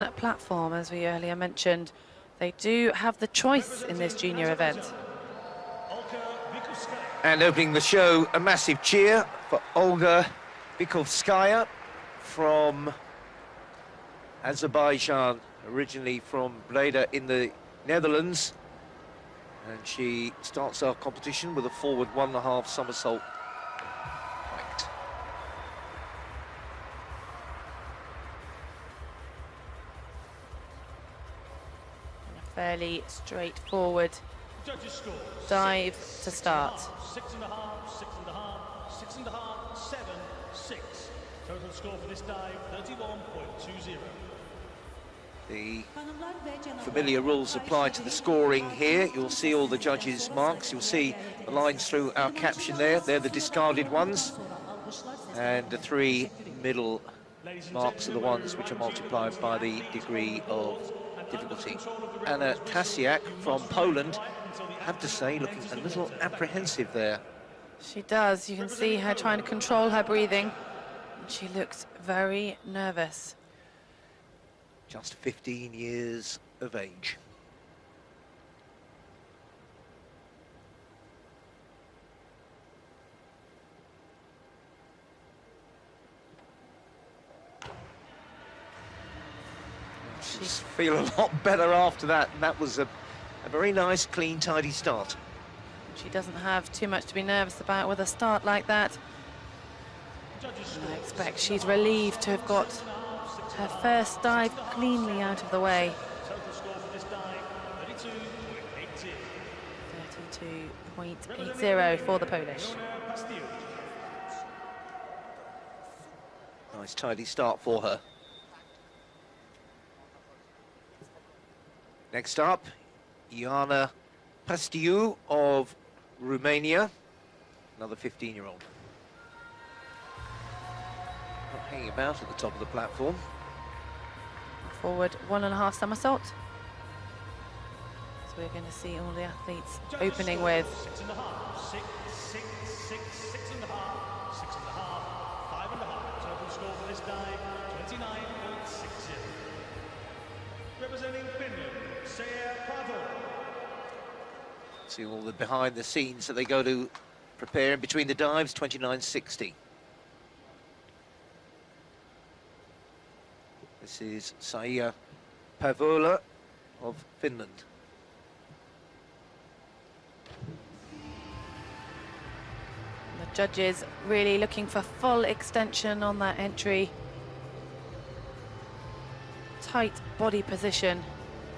That platform, as we earlier mentioned, they do have the choice in this junior event. And opening the show, a massive cheer for Olga Vikovskaya from Azerbaijan, originally from Breda in the Netherlands. And she starts our competition with a forward 1.5 somersault. Right. A fairly straightforward dive to start. 6.5, 6.5, 6.5, 7, 6. Total score for this dive, 31.20. The familiar rules apply to the scoring here. You'll see all the judges' marks. You'll see the lines through our caption there. They're the discarded ones. And the 3 middle marks are the ones which are multiplied by the degree of difficulty. Anna Tasiak from Poland, I have to say, looking a little apprehensive there. She does. You can see her trying to control her breathing. She looks very nervous. Just 15 years of age. She's feel a lot better after that, and that was a very nice, clean, tidy start. She doesn't have too much to be nervous about with a start like that. And I expect she's relieved to have got her first dive cleanly out of the way. 32.80 for the Polish. Nice, tidy start for her. Next up, Ioana Pastiu of Romania, another 15-year-old. Not hanging about at the top of the platform. Forward 1.5 somersault. So we're going to see all the athletes opening with. 6.5, 6, 6, 6, 6.5, 6.5, 5.5. Total score for this dive, 29.60. Representing Finland, Baku. See all the behind the scenes that they go to prepare in between the dives, 29.60. This is Saija Pavola of Finland. The judges really looking for full extension on that entry. Tight body position.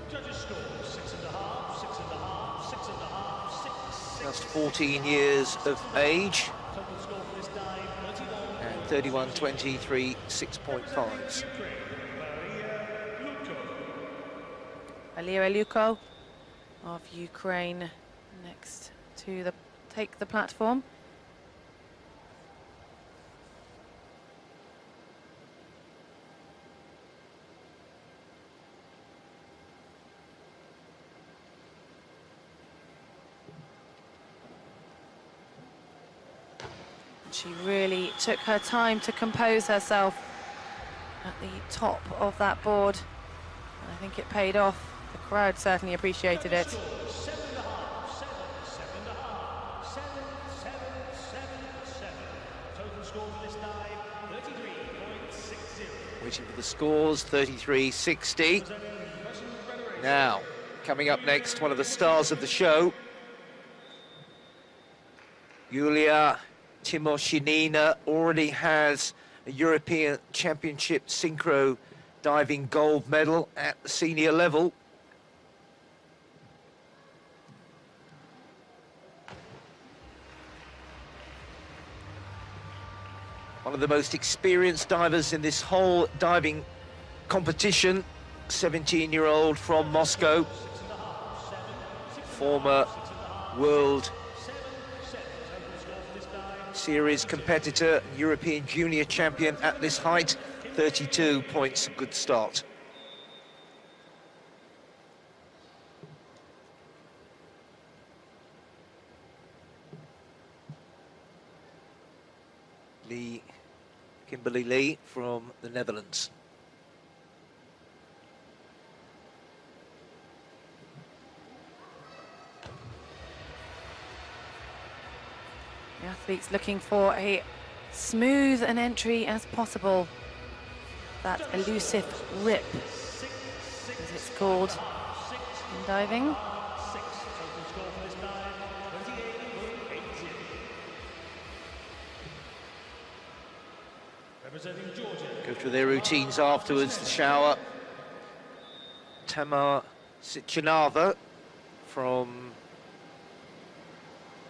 Judges score 6.5, 6.5, 6.5, 6. Just 14 years of age. Total score for this dive, 31. And 31.23, 6.5s. Valera Luko of Ukraine next to take the platform. She really took her time to compose herself at the top of that board. And I think it paid off. The crowd certainly appreciated it. 7.5, 7, 7, 7. Total score for this dive, 33.60. Waiting for the scores, 33.60. Now, coming up next, one of the stars of the show, Yulia Timoshinina, already has a European Championship synchro diving gold medal at the senior level. One of the most experienced divers in this whole diving competition, 17-year-old from Moscow, former World Series competitor, European Junior Champion at this height, 32 points, a good start. Kimberly Lee from the Netherlands. athletes looking for a smooth an entry as possible. That elusive rip, as it's called in diving. Go through their routines afterwards, the shower. Tamar Sitchinava from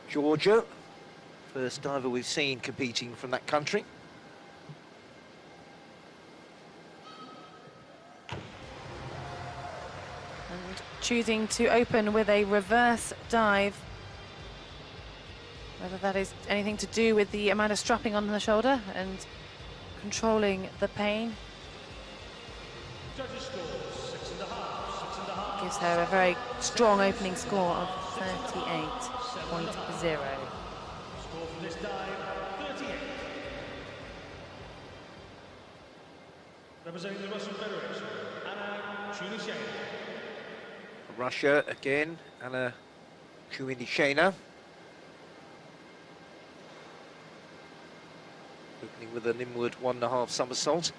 Georgia. First diver we've seen competing from that country. And choosing to open with a reverse dive. Whether that is anything to do with the amount of strapping on the shoulder and controlling the pain. Gives her a very strong opening score of 38.0. Score for this dive, 38. Representing the Russian Federation, Anna Chunishena. Russia again, Anna Chunishena. Opening with an inward 1.5 somersault.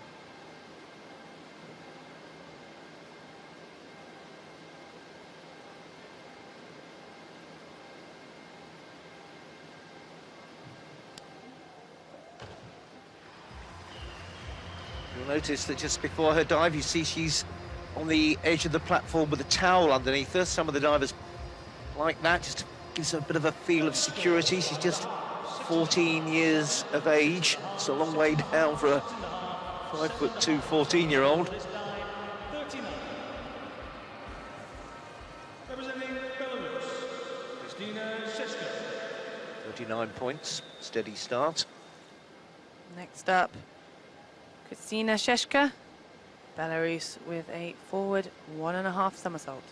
You'll notice that just before her dive, you see she's on the edge of the platform with a towel underneath her. Some of the divers like that, just gives her a bit of a feel of security. She's just 14 years of age. It's a long way down for a 5'2" 14-year-old. Representing Belarus, Kristina Sheshka. 39 points, steady start. Next up, Kristina Sheshka, Belarus, with a forward 1.5 somersault.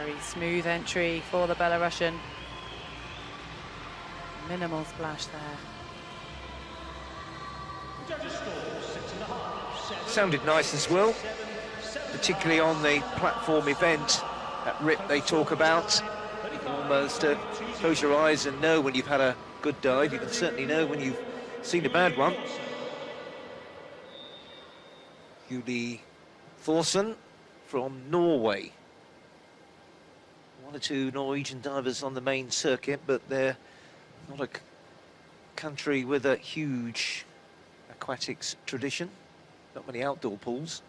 Very smooth entry for the Belarusian. Minimal splash there. Judges score 6.5, 7. Sounded nice as well, particularly on the platform event, that rip they talk about. You can almost close your eyes and know when you've had a good dive. You can certainly know when you've seen a bad one. Julie Thorsen from Norway. One or two Norwegian divers on the main circuit, but they're not a country with a huge aquatics tradition. Not many outdoor pools.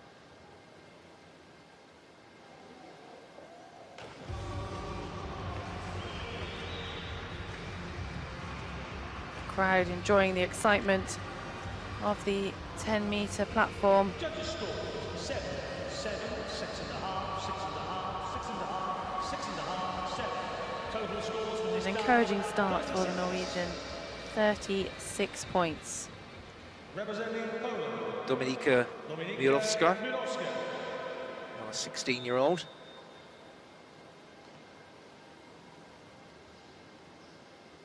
Crowd enjoying the excitement of the 10-meter platform. Judges score 7, 7, 6.5, 6.5, 6.5, 6.5, 7. Total scores for this An encouraging start for the Norwegian, 36 points. Representing Poland, Dominika Mirowska, Mirowska. our 16-year-old.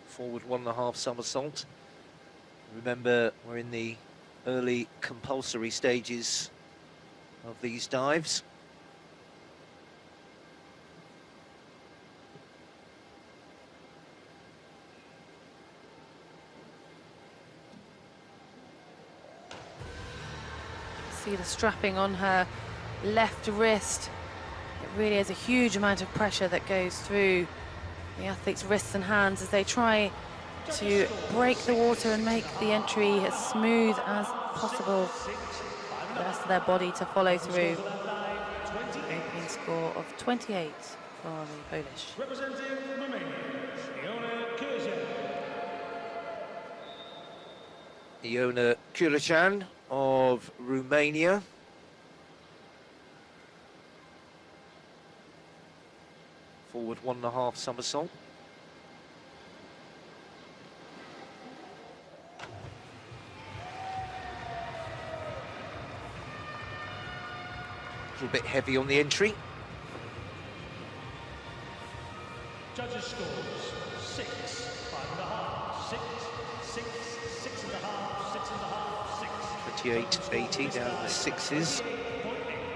Forward 1.5 somersault. Remember, we're in the early compulsory stages of these dives. See the strapping on her left wrist. It really is a huge amount of pressure that goes through the athlete's wrists and hands as they try to break the water and make the entry as smooth as possible for the rest of their body to follow through. Opening score of 28 for the Polish. Representing Romania, Iona Kurjan. Iona Kurjan of Romania. Forward 1.5 somersault. A little bit heavy on the entry. Judges scores 6, 5.5, 6, 6, 6.5, 6.5, 6. 28, 80 down the sixes.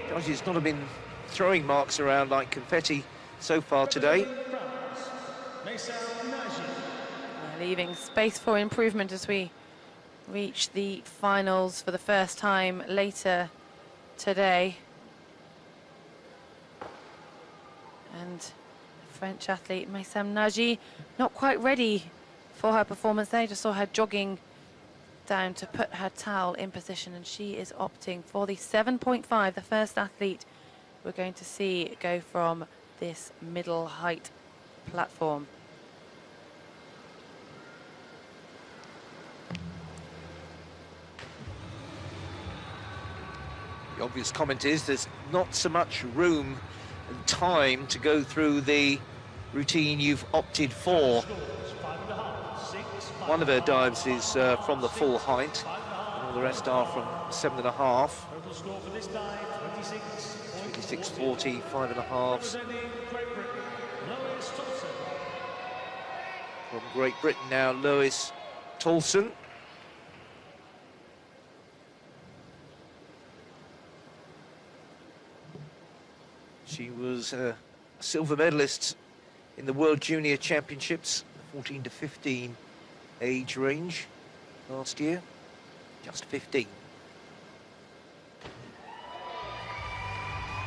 Judges not have been throwing marks around like confetti so far today. Leaving space for improvement as we reach the finals for the first time later today. And French athlete Maysam Naji not quite ready for her performance there. Just saw her jogging down to put her towel in position, and she is opting for the 7.5, the first athlete we're going to see go from this middle height platform. The obvious comment is there's not so much room and time to go through the routine you've opted for. One of her dives is from the full height, and all the rest are from 7.5. 26.40, 5.5. From Great Britain now, Lois Tolson. She was a silver medalist in the World Junior Championships, 14 to 15 age range last year, just 15.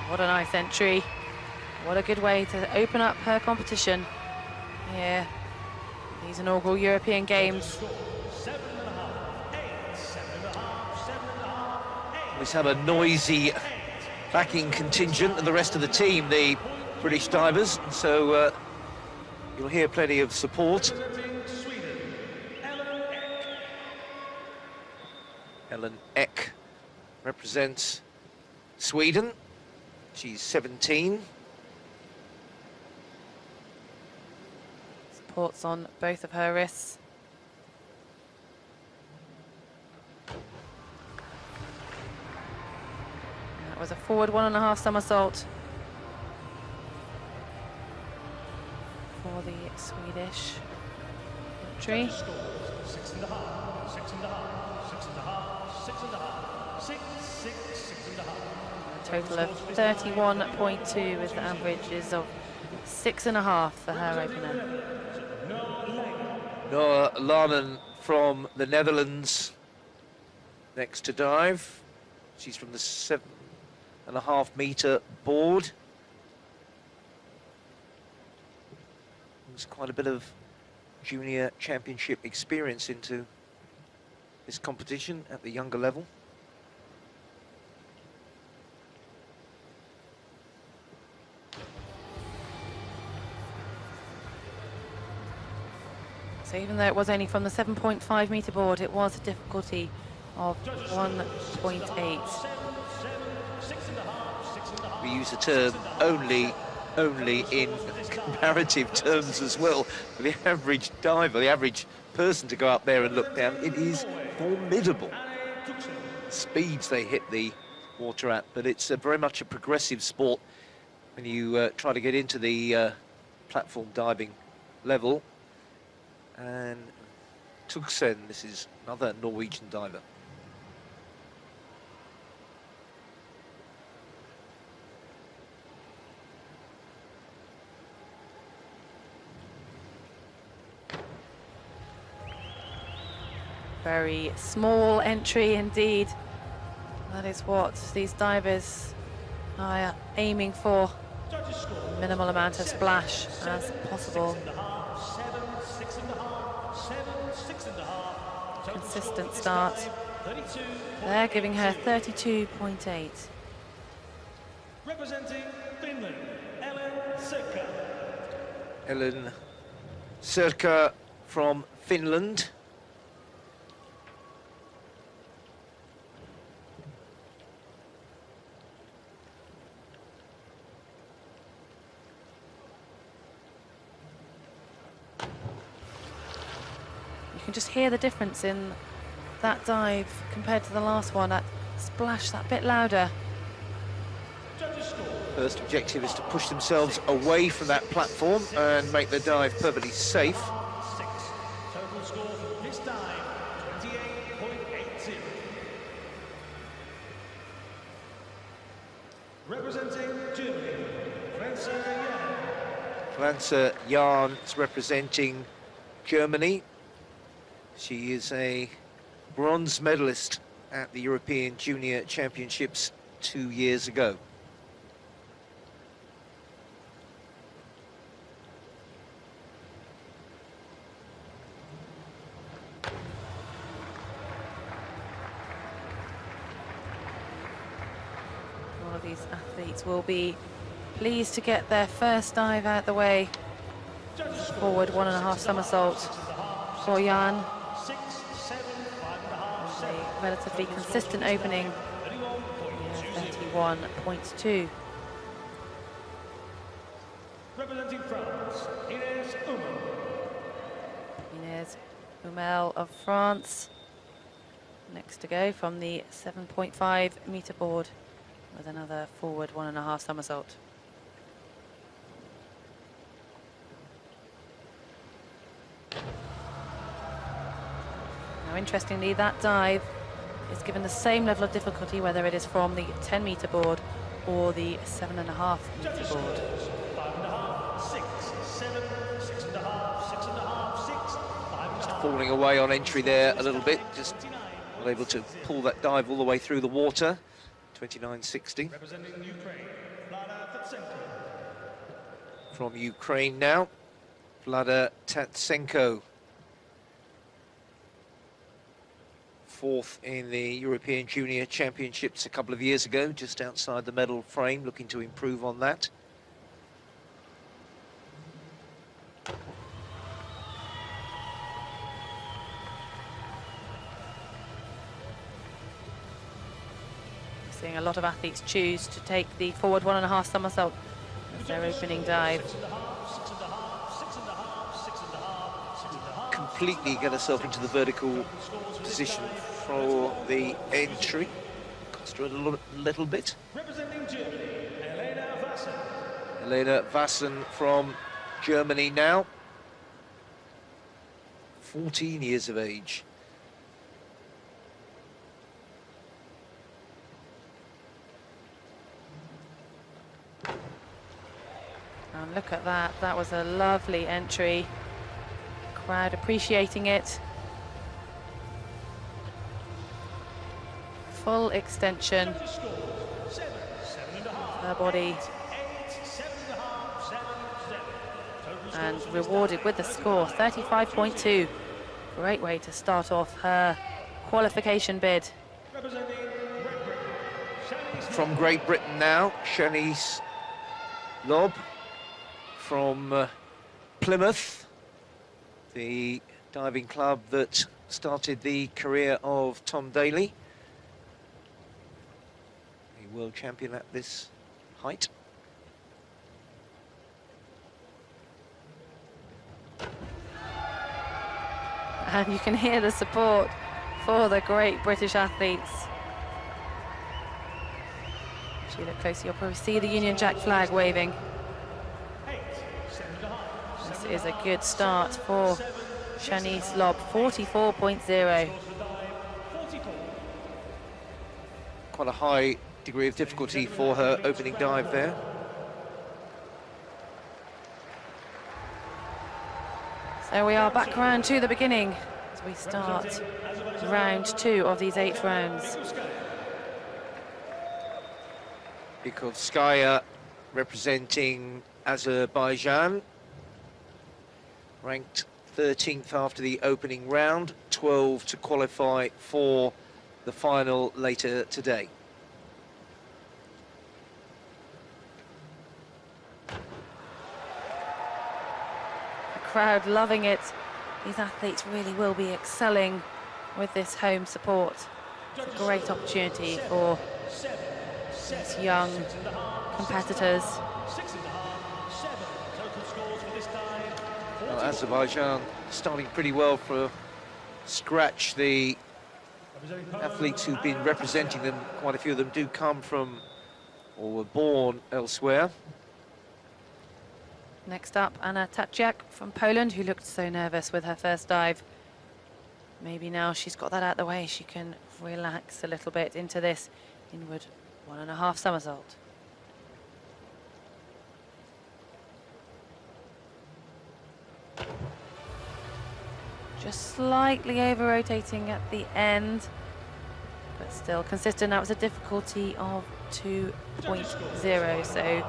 What a nice entry. What a good way to open up her competition here. These inaugural European Games. Always have a noisy backing contingent and the rest of the team, the British divers, so you'll hear plenty of support. Ellen Ek represents Sweden. She's 17. Supports on both of her wrists. That was a forward 1.5 somersault for the Swedish entry. 6.5, 6.5, 6.5. A total of 31.2 with the averages of 6.5 for her opener. Noah Lanen from the Netherlands next to dive. She's from the 7.5 metre board. There's quite a bit of junior championship experience into this competition at the younger level. So even though it was only from the 7.5 metre board, it was a difficulty of 1.8. We use the term only in comparative terms as well. For the average diver, the average person to go up there and look down, it is formidable. Speeds they hit the water at, but it's very much a progressive sport when you try to get into the platform diving level. And Tugsen, this is another Norwegian diver. Very small entry indeed. That is what these divers are aiming for. Minimal amount of splash as possible. Consistent start. They're giving her 32.8. Representing Finland, Ellen Sirka. Ellen Sirka from Finland. You can just hear the difference in that dive compared to the last one. That splash, that bit louder. First objective is to push themselves away from that platform and make the dive perfectly safe. Total score for this dive, 28.80. Representing Germany, Franza Jan. Franza Jan is representing Germany. She is a bronze medalist at the European Junior Championships 2 years ago. All of these athletes will be pleased to get their first dive out the way. Forward 1.5 somersault for Jan. 6, 7, 5.5, 7. A relatively consistent opening. 31.2. Representing France, Ines Umel. Inez Umel of France. Next to go from the 7.5 metre board with another forward 1.5 somersault. Now, interestingly, that dive is given the same level of difficulty whether it is from the 10 metre board or the 7.5 metre board. 5.5, 6, 7, 6.5, 6.5, 6, 5.5. Falling away on entry there a little bit, just not able to pull that dive all the way through the water. 29.60. Representing Ukraine, Vlada Tatsenko. From Ukraine now, Vlada Tatsenko. Fourth in the European Junior Championships a couple of years ago, just outside the medal frame, looking to improve on that. Seeing a lot of athletes choose to take the forward 1.5 somersault as their opening dive. Completely get herself into the vertical position for the entry. Cost her a little bit. Representing Germany, Elena Vassen. Elena Vassen from Germany now. 14 years of age. And look at that, that was a lovely entry. Crowd appreciating it. Full extension. Her body. And rewarded with the score, 35.2. Great way to start off her qualification bid. From Great Britain now, Shanice Lobb from Plymouth, the diving club that started the career of Tom Daley, a world champion at this height. And you can hear the support for the great British athletes. If you look closely, you'll probably see the Union Jack flag waving. This is a good start for Shanice Lobb, 44.0. Quite a high degree of difficulty for her opening dive there. So we are back round to the beginning as we start round 2 of these 8 rounds. Bikovskaya representing Azerbaijan, ranked 13th after the opening round, 12 to qualify for the final later today. The crowd loving it. These athletes really will be excelling with this home support. It's a great opportunity for these young competitors. Well, Azerbaijan starting pretty well for scratch. The athletes who've been representing them, quite a few of them do come from or were born elsewhere. Next up, Anna Tatsiak from Poland, who looked so nervous with her first dive. Maybe now she's got that out of the way, she can relax a little bit into this inward 1.5 somersault. Just slightly over-rotating at the end, but still consistent. That was a difficulty of 2.0, so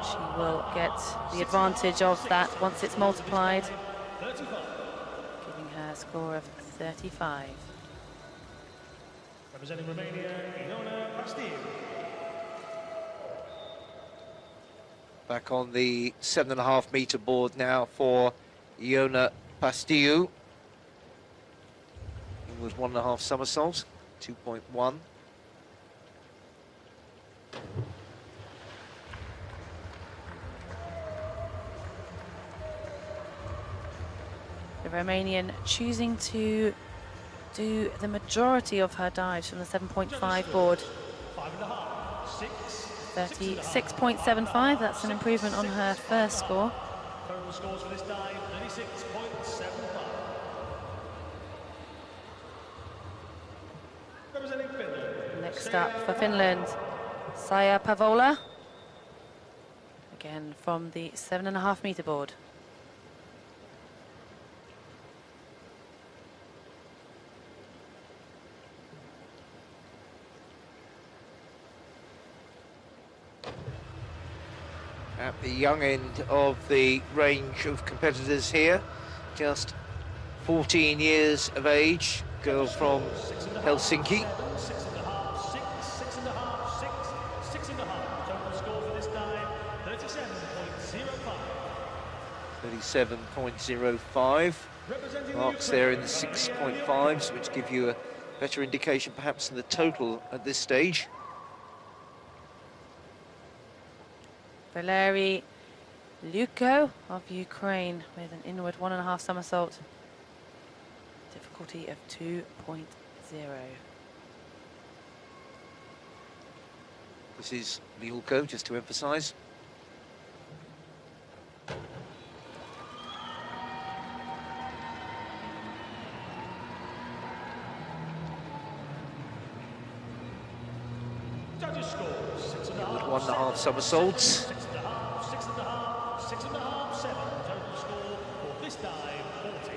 she will get the advantage of that once it's multiplied, giving her a score of 35. Representing Romania, Iona Pastiu. Back on the 7.5 metre board now for Iona Pastiu. With 1.5 somersaults, 2.1. The Romanian choosing to do the majority of her dives from the 7.5 board. 36.75, that's an improvement on her first score. Total scores for this dive, 36.75. Representing Finland. Next up for Finland, Saija Pavola. Again from the 7.5 metre board. At the young end of the range of competitors here, just 14 years of age, girl from Helsinki. 37.05. Marks there in the 6.5s, which give you a better indication perhaps than the total at this stage. Valeri Luko of Ukraine with an inward 1.5 somersault. Difficulty of 2.0. This is Liulko, just to emphasise. Judges score 6.5, 1.5 somersaults. 6.5, 6.5, 7. Total score for this dive, 40.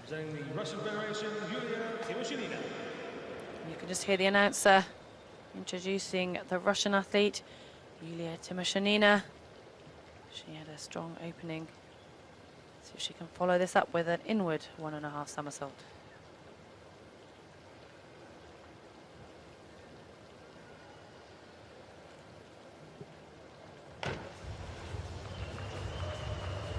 Representing the Russian Federation, Yulia Timoshenina. You can just hear the announcer introducing the Russian athlete, Yulia Timoshenina. She had a strong opening. See if she can follow this up with an inward 1.5 somersault.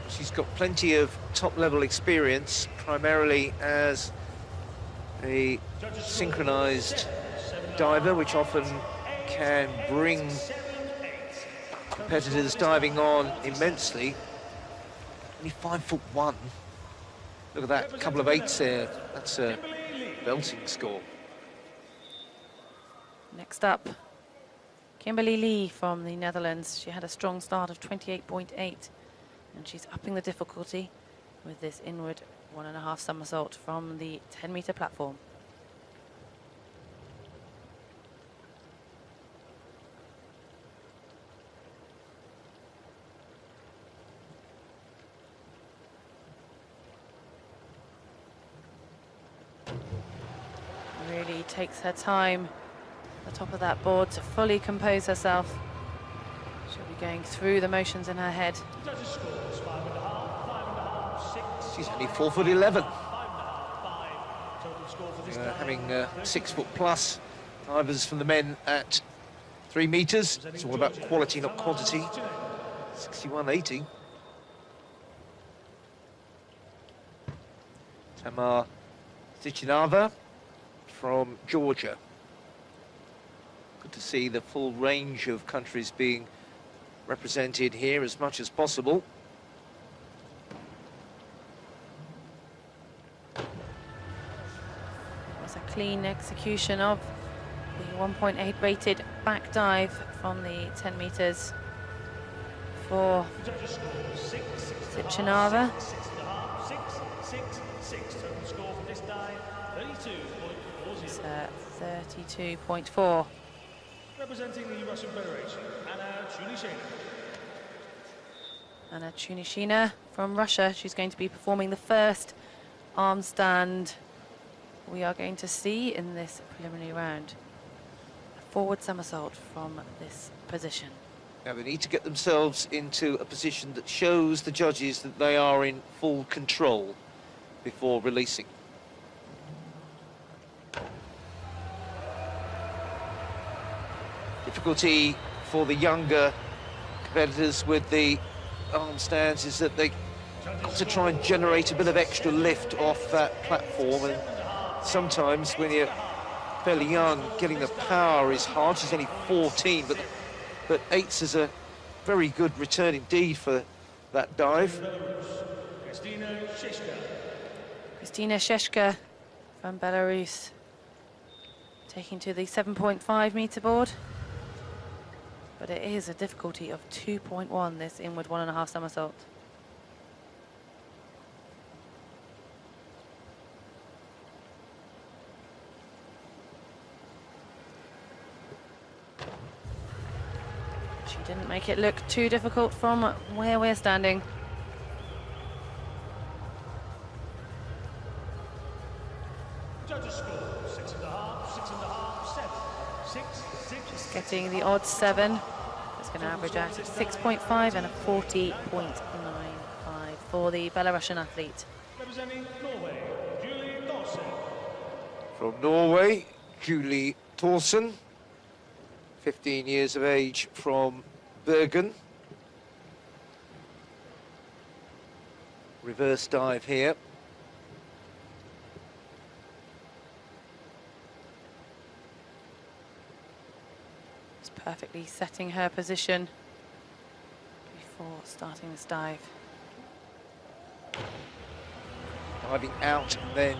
She's got plenty of top-level experience, primarily as a synchronized diver, which often can bring competitors diving on immensely. Only 5'1". Look at that, a couple of 8s there. That's a belting score. Next up, Kimberly Lee from the Netherlands. She had a strong start of 28.8, and she's upping the difficulty with this inward 1.5 somersault from the 10-metre platform. Really takes her time at the top of that board to fully compose herself. She'll be going through the motions in her head. Judges scores 5.5, 6. She's only 4'11". 5.5, 5. Total score for this dive, Having 6-foot-plus divers from the men at 3 metres. It's all about quality, not quantity. 61.80. Tamar Sichinava from Georgia. Good to see the full range of countries being represented here as much as possible. It was a clean execution of the 1.8 rated back dive from the 10 metres for Sichinava. 6.5, 6. Total score for this dive, 32.40. It's 32.4. Representing the Russian Federation, Anna Chulishena. Anna Chunishina from Russia. She's going to be performing the first arm stand we are going to see in this preliminary round. A forward somersault from this position. Now they need to get themselves into a position that shows the judges that they are in full control before releasing. Difficulty for the younger competitors with the arm stands is that they got to try and generate a bit of extra lift off that platform, and sometimes when you're fairly young, getting the power is hard. She's only 14, but 8's is a very good return indeed for that dive. Kristina Sheshka from Belarus, taking to the 7.5 metre board. But it is a difficulty of 2.1, this inward 1.5 somersault. She didn't make it look too difficult from where we're standing. Judges score 6.5, 6.5, 7, 6, 6. Just getting the odd 7. It's going to average out at 6.5 and a 40.95 for the Belarusian athlete. Representing Norway, Julie Dawson. From Norway, Julie Thorsen, 15 years of age, from Bergen. Reverse dive here. Just perfectly setting her position before starting this dive. Diving out and then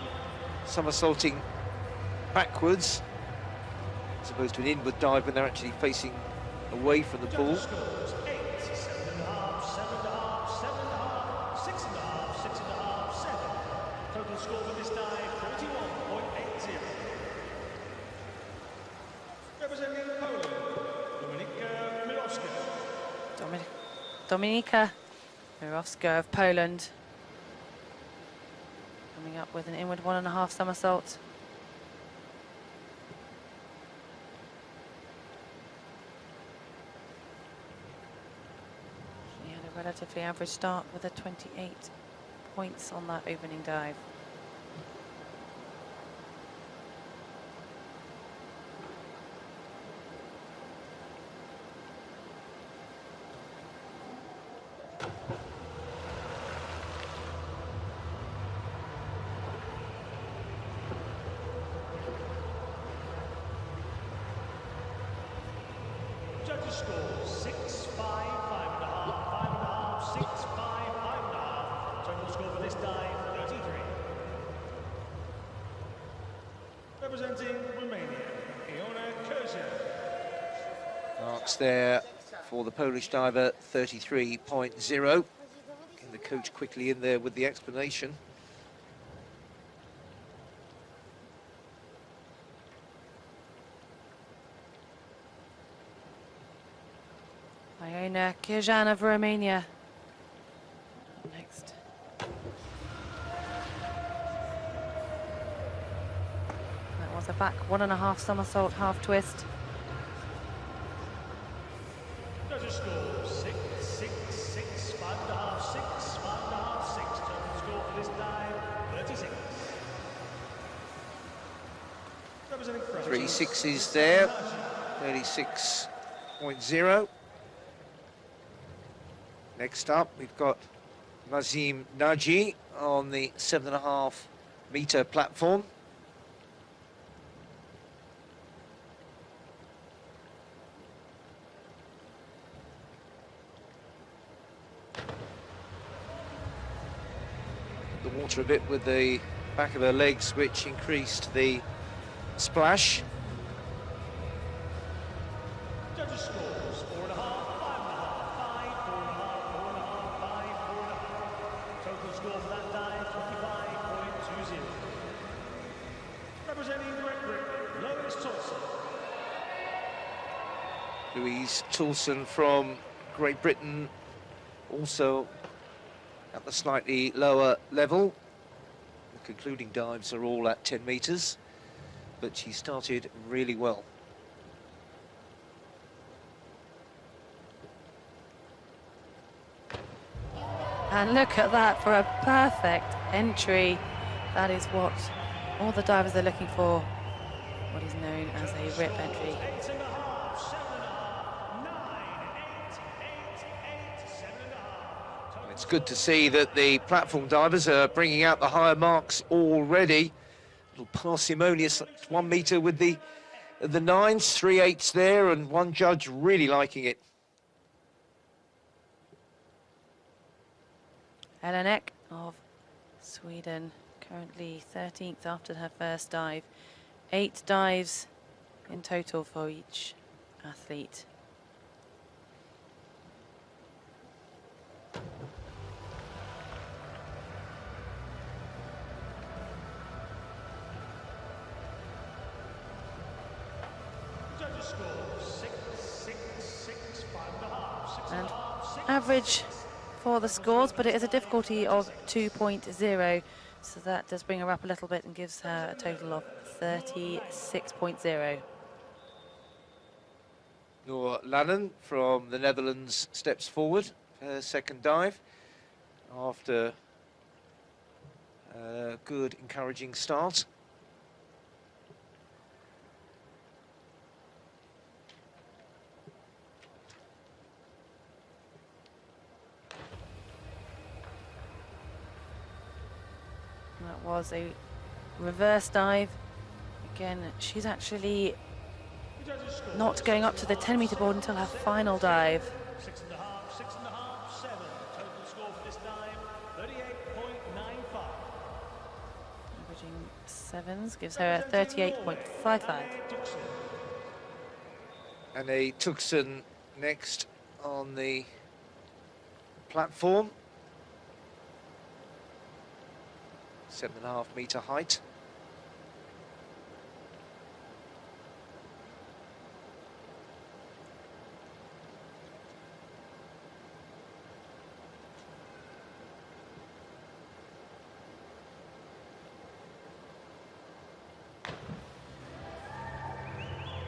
somersaulting backwards, as opposed to an inward dive when they're actually facing away from the pool. Scores 8, 7.5, 7.5, 7.5, 6.5, 6.5, 7. Total score for this dive 31.80. Representing Poland, Dominika Mirowska. Dominika Mirowska of Poland, coming up with an inward 1.5 somersault. She had a relatively average start with a 28 points on that opening dive. Judges score 6, 5, 5.5, 5.5, 6, 5, 5.5. Total score for this dive 33. Representing Romania, Iona Kurza. Marks there for the Polish diver, 33.0. Getting the coach quickly in there with the explanation. Iona Kirjan of Romania. Next. That was a back 1.5 somersault, half twist. Judges score 6, 6, 6, 5.5, 6, 5.5, 6. Total score for this dive 36. Representing France. 3 6s there, 36.0. Next up, we've got Mazim Naji on the 7.5 metre platform. The water a bit with the back of her legs, which increased the splash. Judges scores 4.5, 5.5, 5, 4.5, 4.5, 5, 4.5. Total score for that dive 25.20. Representing Great Britain, Louise Toulson. Louise Toulson from Great Britain, also at the slightly lower level. The concluding dives are all at 10 metres, but she started really well. And look at that for a perfect entry. That is what all the divers are looking for, what is known as a rip entry. 8.5, 7.5, 9, 8, 7.5. It's good to see that the platform divers are bringing out the higher marks already. A little parsimonious 1 metre with the 9s, 3 8s there, and one judge really liking it. Ellen Ek of Sweden, currently 13th after her first dive. 8 dives in total for each athlete. Judges score 6, 6, 6, 5.5, 6.5, And 6. average for the scores, but it is a difficulty of 2.0, so that does bring her up a little bit and gives her a total of 36.0. Noor Lannon from the Netherlands steps forward for her second dive after a good, encouraging start. That was a reverse dive. Again, she's actually not going up to the 10-metre board until her final dive. 6.5, 6.5, 7. Total score for this dive, 38.95. Averaging 7s gives her a 38.55. And a Tuxen next on the platform. 7.5 metre height.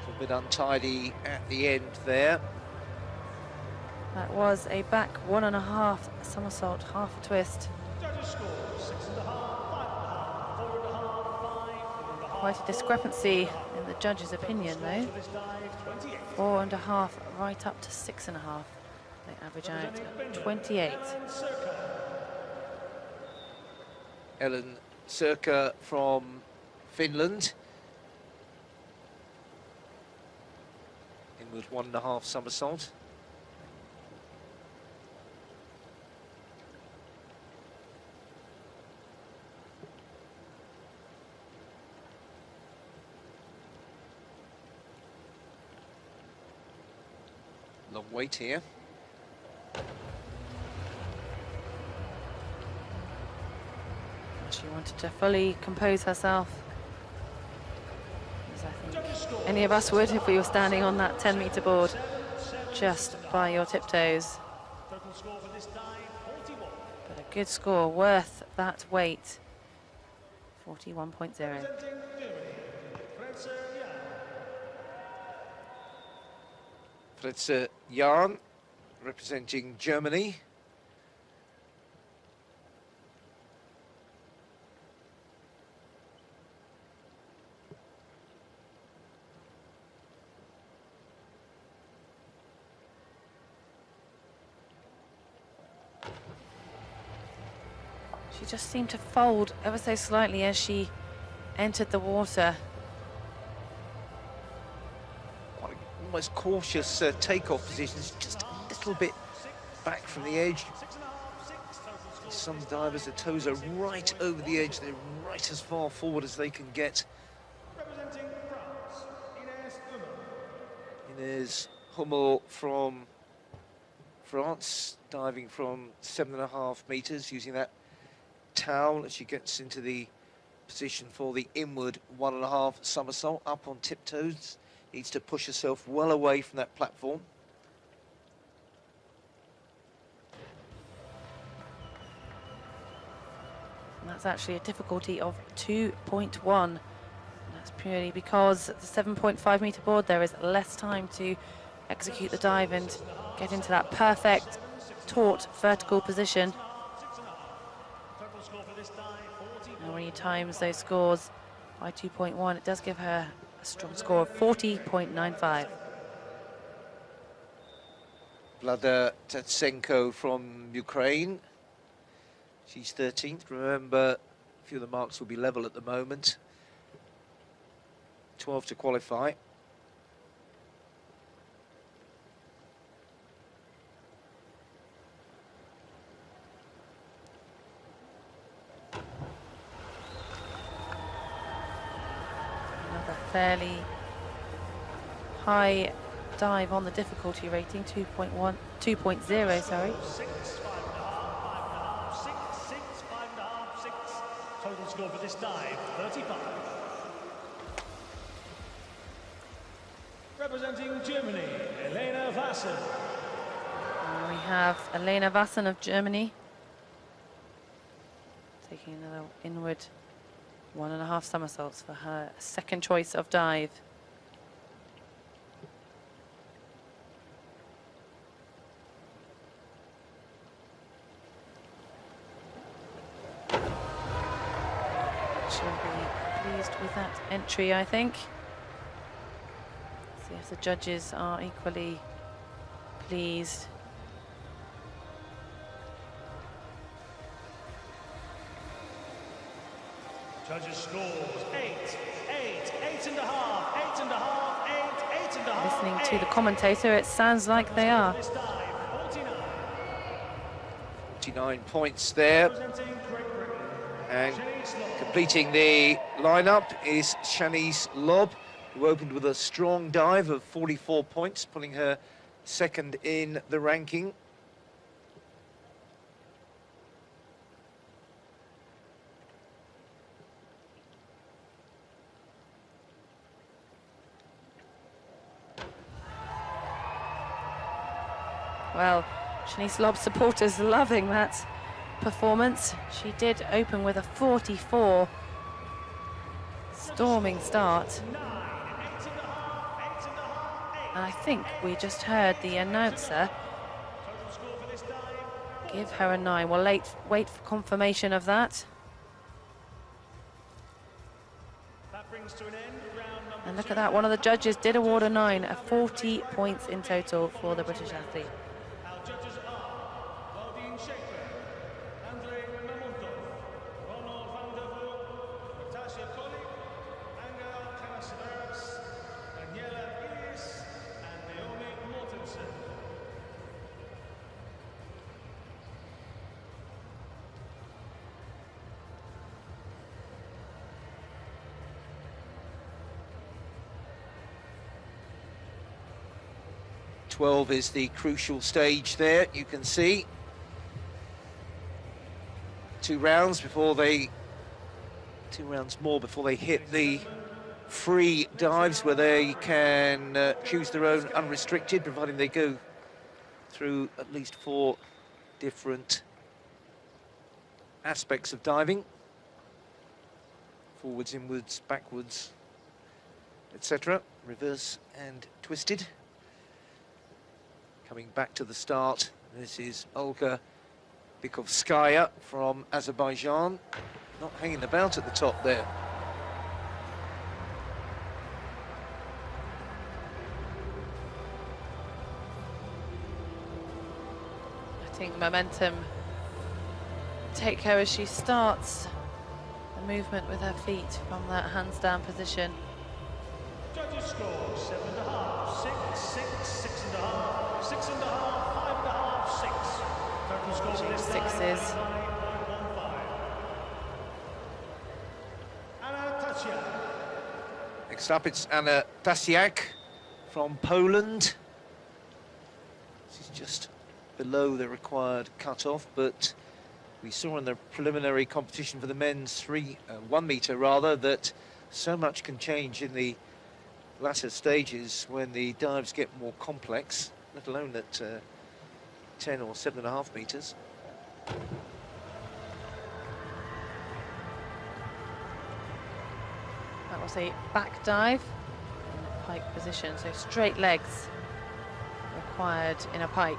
A bit untidy at the end there. That was a back 1.5 somersault, half a twist. Judges score 6.5, 5.5, 4.5, 5, 4.5. Quite a discrepancy in the judge's opinion, though. For this dive, 28. 4.5 right up to 6.5. They average out at 28. Ellen Sirka from Finland. Inward 1.5 somersault. Long wait here. She wanted to fully compose herself, as I think any of us would if we were standing on that 10-metre board, just by your tiptoes. Total score for this dive, 41. But a good score, worth that weight. 41.0. Representing Germany, Fritze Jan. Fritze Jan representing Germany. She just seemed to fold ever so slightly as she entered the water. Quite almost cautious takeoff positions, just a little bit back from the edge. Some divers, the toes are right over the edge. They're right as far forward as they can get. Representing France, Ines Hummel. Inez Hummel from France, diving from 7.5 metres, using that towel as she gets into the position for the inward 1.5 somersault, up on tiptoes. Needs to push herself well away from that platform. And that's actually a difficulty of 2.1. That's purely because the 7.5 metre board, there is less time to execute the dive and get into that perfect, taut, vertical position. And when you times those scores by 2.1, it does give her a strong score of 40.95. Vlada Tatsenko from Ukraine. She's 13th. Remember, a few of the marks will be level at the moment. 12 to qualify. Another fairly high dive on the difficulty rating, 2.0, sorry. 6, 5.5, 5.5, 6, 6, 5.5, 6. Total score for this dive, 35. Representing Germany, Elena Vassen. And we have Elena Vassen of Germany taking another inward 1.5 somersaults for her second choice of dive. She'll be pleased with that entry, I think. See if the judges are equally pleased. Judges scores 8, 8, 8.5, 8.5, 8, 8.5. Listening to the commentator, it sounds like they are. 49 points there. Representing Great Britain, And Shanice Lobb. completing the lineup is Shanice Lobb, who opened with a strong dive of 44 points, putting her second in the ranking. Well, Shanice Lobb supporters loving that performance. She did open with a 44. Storming start. And I think we just heard the announcer give her a 9. We'll wait for confirmation of that. That brings to an end round number And look at that, one of the judges did award a 9, 40 points in total for the British athlete. Our judges are Claudine Schaefer, Andre Mamontov, Ronald van der Voort, Natasha Colli, Angela Canasveras, Daniela Ilias, and Naomi Mortensen. .12 is the crucial stage there, you can see. 2 rounds more before they hit the free dives where they can choose their own unrestricted, providing they go through at least 4 different aspects of diving. Forwards, inwards, backwards, etc. Reverse and twisted. Coming back to the start, this is Olga Bikovskaya from Azerbaijan. Not hanging about at the top there. Letting momentum take her as she starts the movement with her feet from that handstand position. Judges score 7.5, 6, 6, 6.5, 6.5, 5.5, 6. Total score for this dive, Sixes. 9.15. Anna Tasiak. Next up, it's Anna Tasiak from Poland. She's just below the required cut-off, but we saw in the preliminary competition for the men's 1 metre rather, that so much can change in the latter stages when the dives get more complex, let alone at 10 or 7.5 metres. That was a back dive in the pike position, so straight legs required in a pike.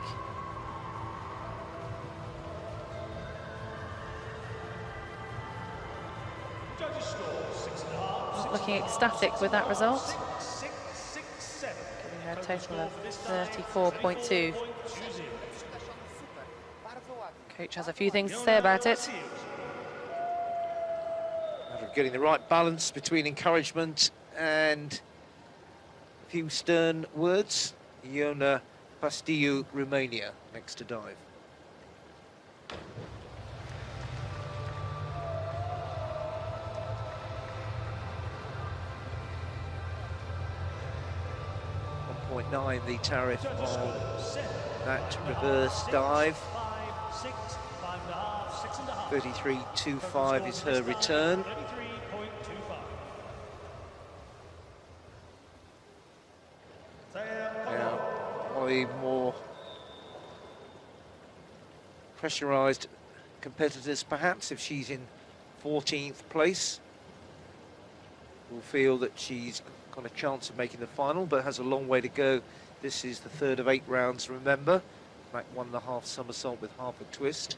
Judges score 6.5. Not looking ecstatic with that result. 6, 6, 7. Giving her a total of 34.2. Coach has a few things to say about it. Matter of getting the right balance between encouragement and a few stern words. Iona Pastiu, Romania, next to dive. .9 the tariff on that reverse dive. 33.25 is her return. 33.25. Now, one of the more pressurised competitors, perhaps, if she's in 14th place, will feel that she's got a chance of making the final, but has a long way to go. This is the third of 8 rounds, remember. Back 1.5 somersault with half a twist.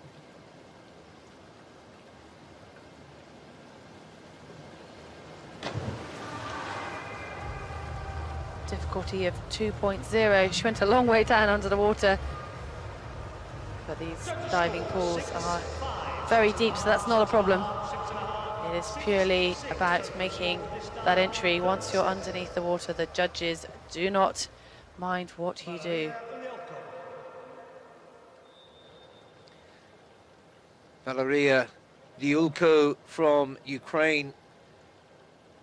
Difficulty of 2.0. She went a long way down under the water. But these diving pools are very deep, so that's not a problem. It is purely about making that entry. Once you're underneath the water, the judges do not mind what you do. Valeria Liulko from Ukraine,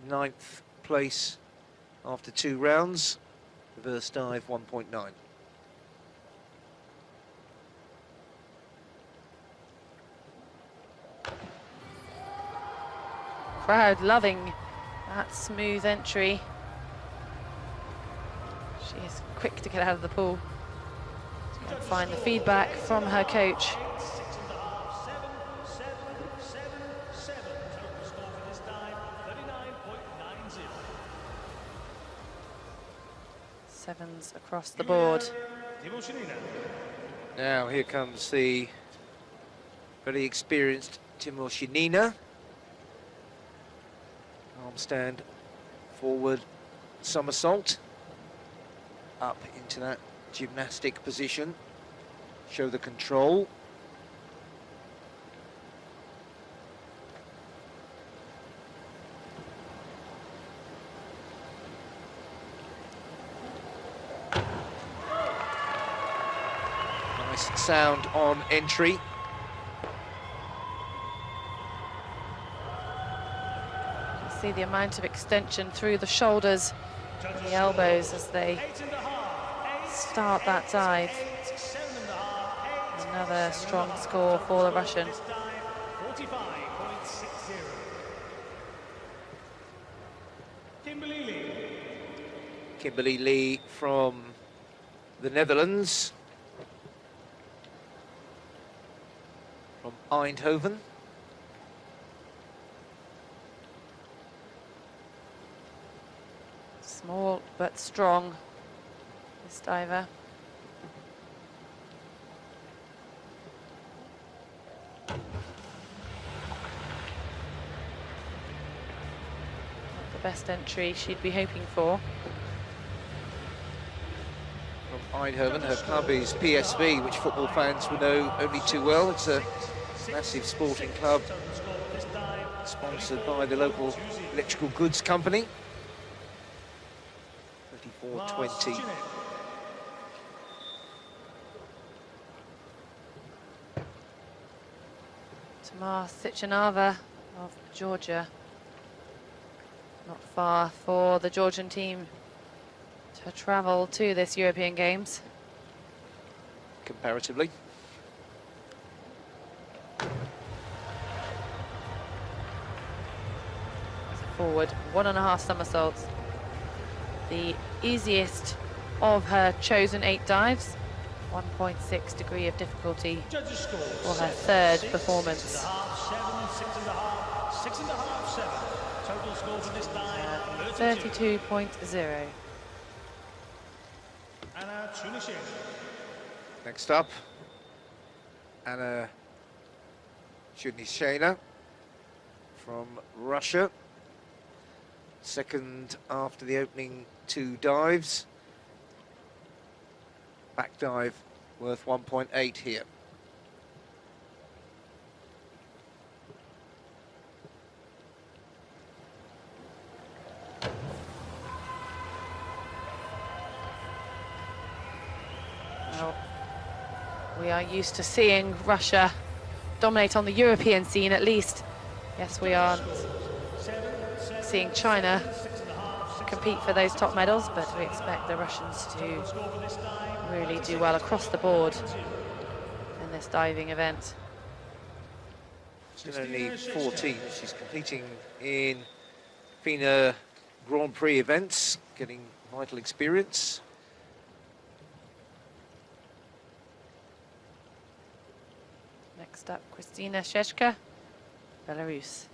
9th place after 2 rounds. Reverse dive 1.9. Crowd loving that smooth entry. She is quick to get out of the pool. And find the feedback from her coach. 7s across the board. Now here comes the very experienced Timoshina. Arm stand, forward somersault, up into that gymnastic position. Show the control. Nice sound on entry. See the amount of extension through the shoulders and the elbows as they start that dive. Another strong score for the Russian. 45.60. Kimberly Lee from the Netherlands, from Eindhoven. Small but strong, this diver. Not the best entry she'd be hoping for. From Eindhoven, her club is PSV, which football fans will know only too well. It's a massive sporting club, sponsored by the local electrical goods company. 34.20. Tamar Sichanava of Georgia. Not far for the Georgian team to travel to this European Games. Comparatively. Forward, 1.5 somersaults. The easiest of her chosen 8 dives. 1.6 degree of difficulty for her third performance. 6.5, 7, 6.5, 6.5, 7. Total score for this dive, 32. 32.0. Anna Tunisia. Next up, Anna Chudnishena from Russia. Second after the opening 2 dives. Back dive worth 1.8 here. Well, we are used to seeing Russia dominate on the European scene, at least. Yes, we aren't seeing China compete for those top medals, but we expect the Russians to really do well across the board in this diving event. She's only 14. She's competing in FINA Grand Prix events, getting vital experience. Next up, Kristina Sheshka, Belarus.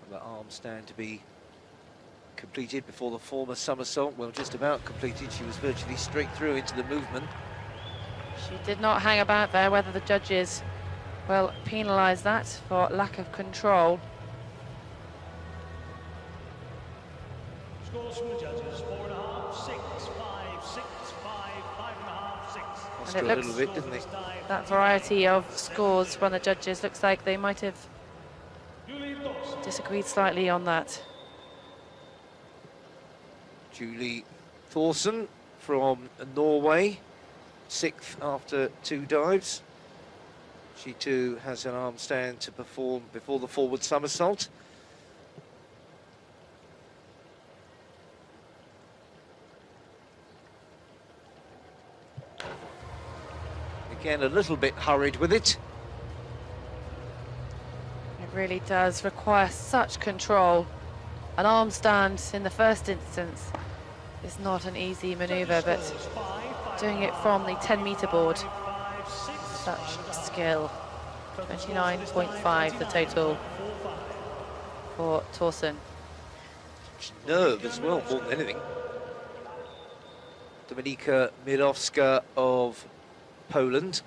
The arm stand to be completed before the former somersault. Well, just about completed. She was virtually straight through into the movement. She did not hang about there, whether the judges will penalise that for lack of control. Scores from the judges, 4.5, 6, 5, 6, 5, 5.5, 6. Lost And her it a little bit, didn't they? That variety of scores from the judges looks like they might have disagreed slightly on that. Julie Thorsen from Norway, 6th after 2 dives. She too has an arm stand to perform before the forward somersault. Again, a little bit hurried with it. It really does require such control. An arm stand in the first instance is not an easy manoeuvre, but doing it from the 10-metre board, such skill. 29.5 the total for Thorsen. Nerve as well, more than anything. Dominika Mirowska of Poland.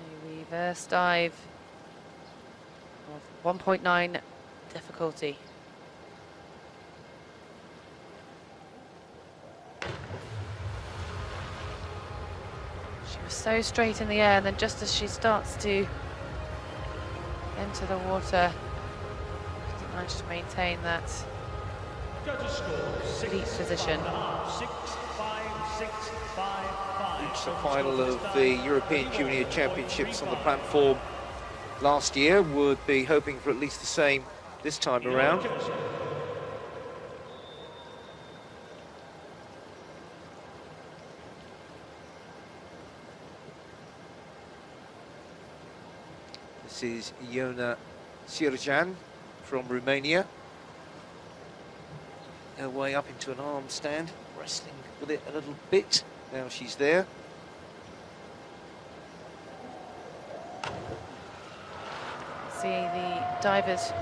A reverse dive of 1.9 difficulty. She was so straight in the air, and then just as she starts to enter the water, she doesn't manage to maintain that deep position. 6, 5, 6, 5, 5. Reached the final of the European Junior Championships on the platform last year. Would be hoping for at least the same this time around. This is Iona Sirjan from Romania. Her way up into an arm stand, wrestling with it a little bit. Now she's there. See the divers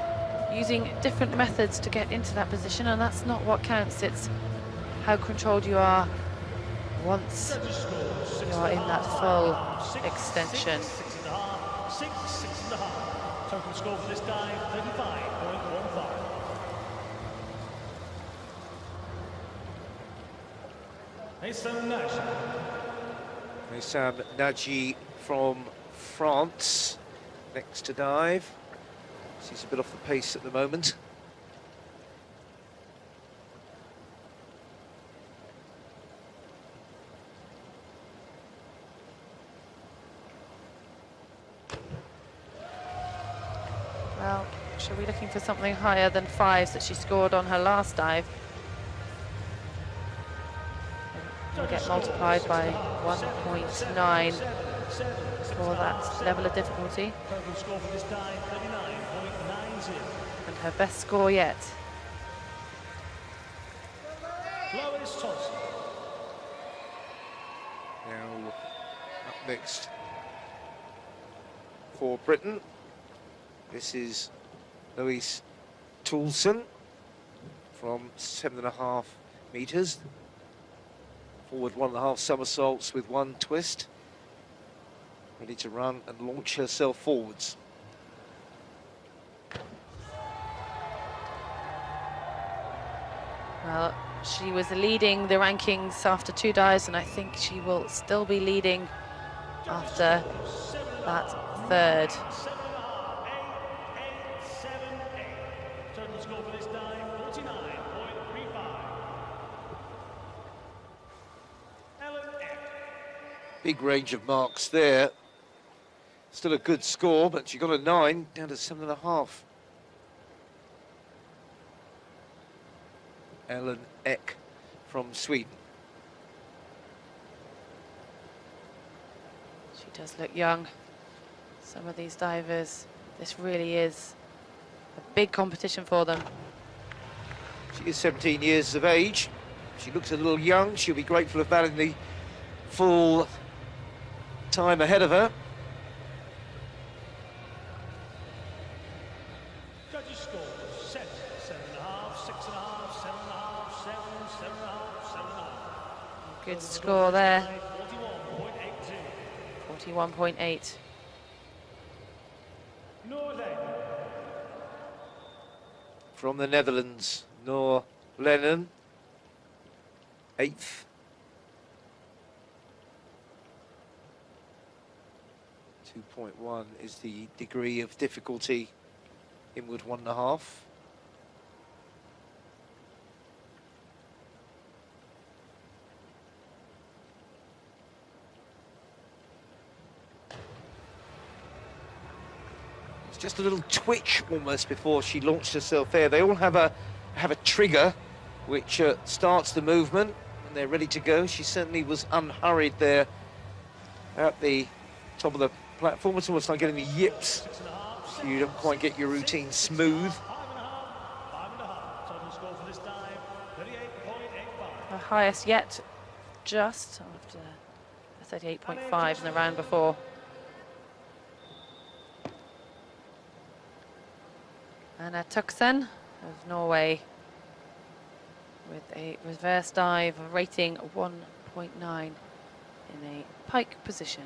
using different methods to get into that position, and that's not what counts. It's how controlled you are once you are in that full extension. 6.5, 6, 6.5. Total score for this dive, 35.15. Messam Nadji from France, next to dive. She's a bit off the pace at the moment. Well, she'll be looking for something higher than 5s that she scored on her last dive. Will get multiplied by 1.9 for that level of difficulty. Total score for this dive, 39.90. And her best score yet. Lois Thompson. Now, up next for Britain, this is Louise Toulson from 7.5 metres. Forward 1.5 somersaults with 1 twist. Ready to run and launch herself forwards. Well, she was leading the rankings after 2 dives, and I think she will still be leading after that 3rd. 7.5, 8, 8, 7, 8. Total score for this dive, 49.35. Ellen Eck. Big range of marks there. Still a good score, but she got a 9 down to 7.5. Ellen Eck from Sweden. She does look young. Some of these divers, this really is a big competition for them. She is 17 years of age. She looks a little young. She'll be grateful of batting the full time ahead of her. Judges' scores, set, 7.5, 6.5, 7.5, 7, 7.5, 7.5. Good score there, 41.82. 41.8. Noorlijn. From the Netherlands, Noor Lennon, 8th. 2.1 is the degree of difficulty, inward 1.5. It's just a little twitch almost before she launched herself there. They all have a trigger which starts the movement, and they're ready to go. She certainly was unhurried there at the top of the platform. It's almost like getting the yips. You don't quite get your routine smooth. 5.5. Total score for this dive, 38.85. Her highest yet, just after 38.5 in the round before. Anna Tuxen of Norway with a reverse dive rating 1.9 in a pike position.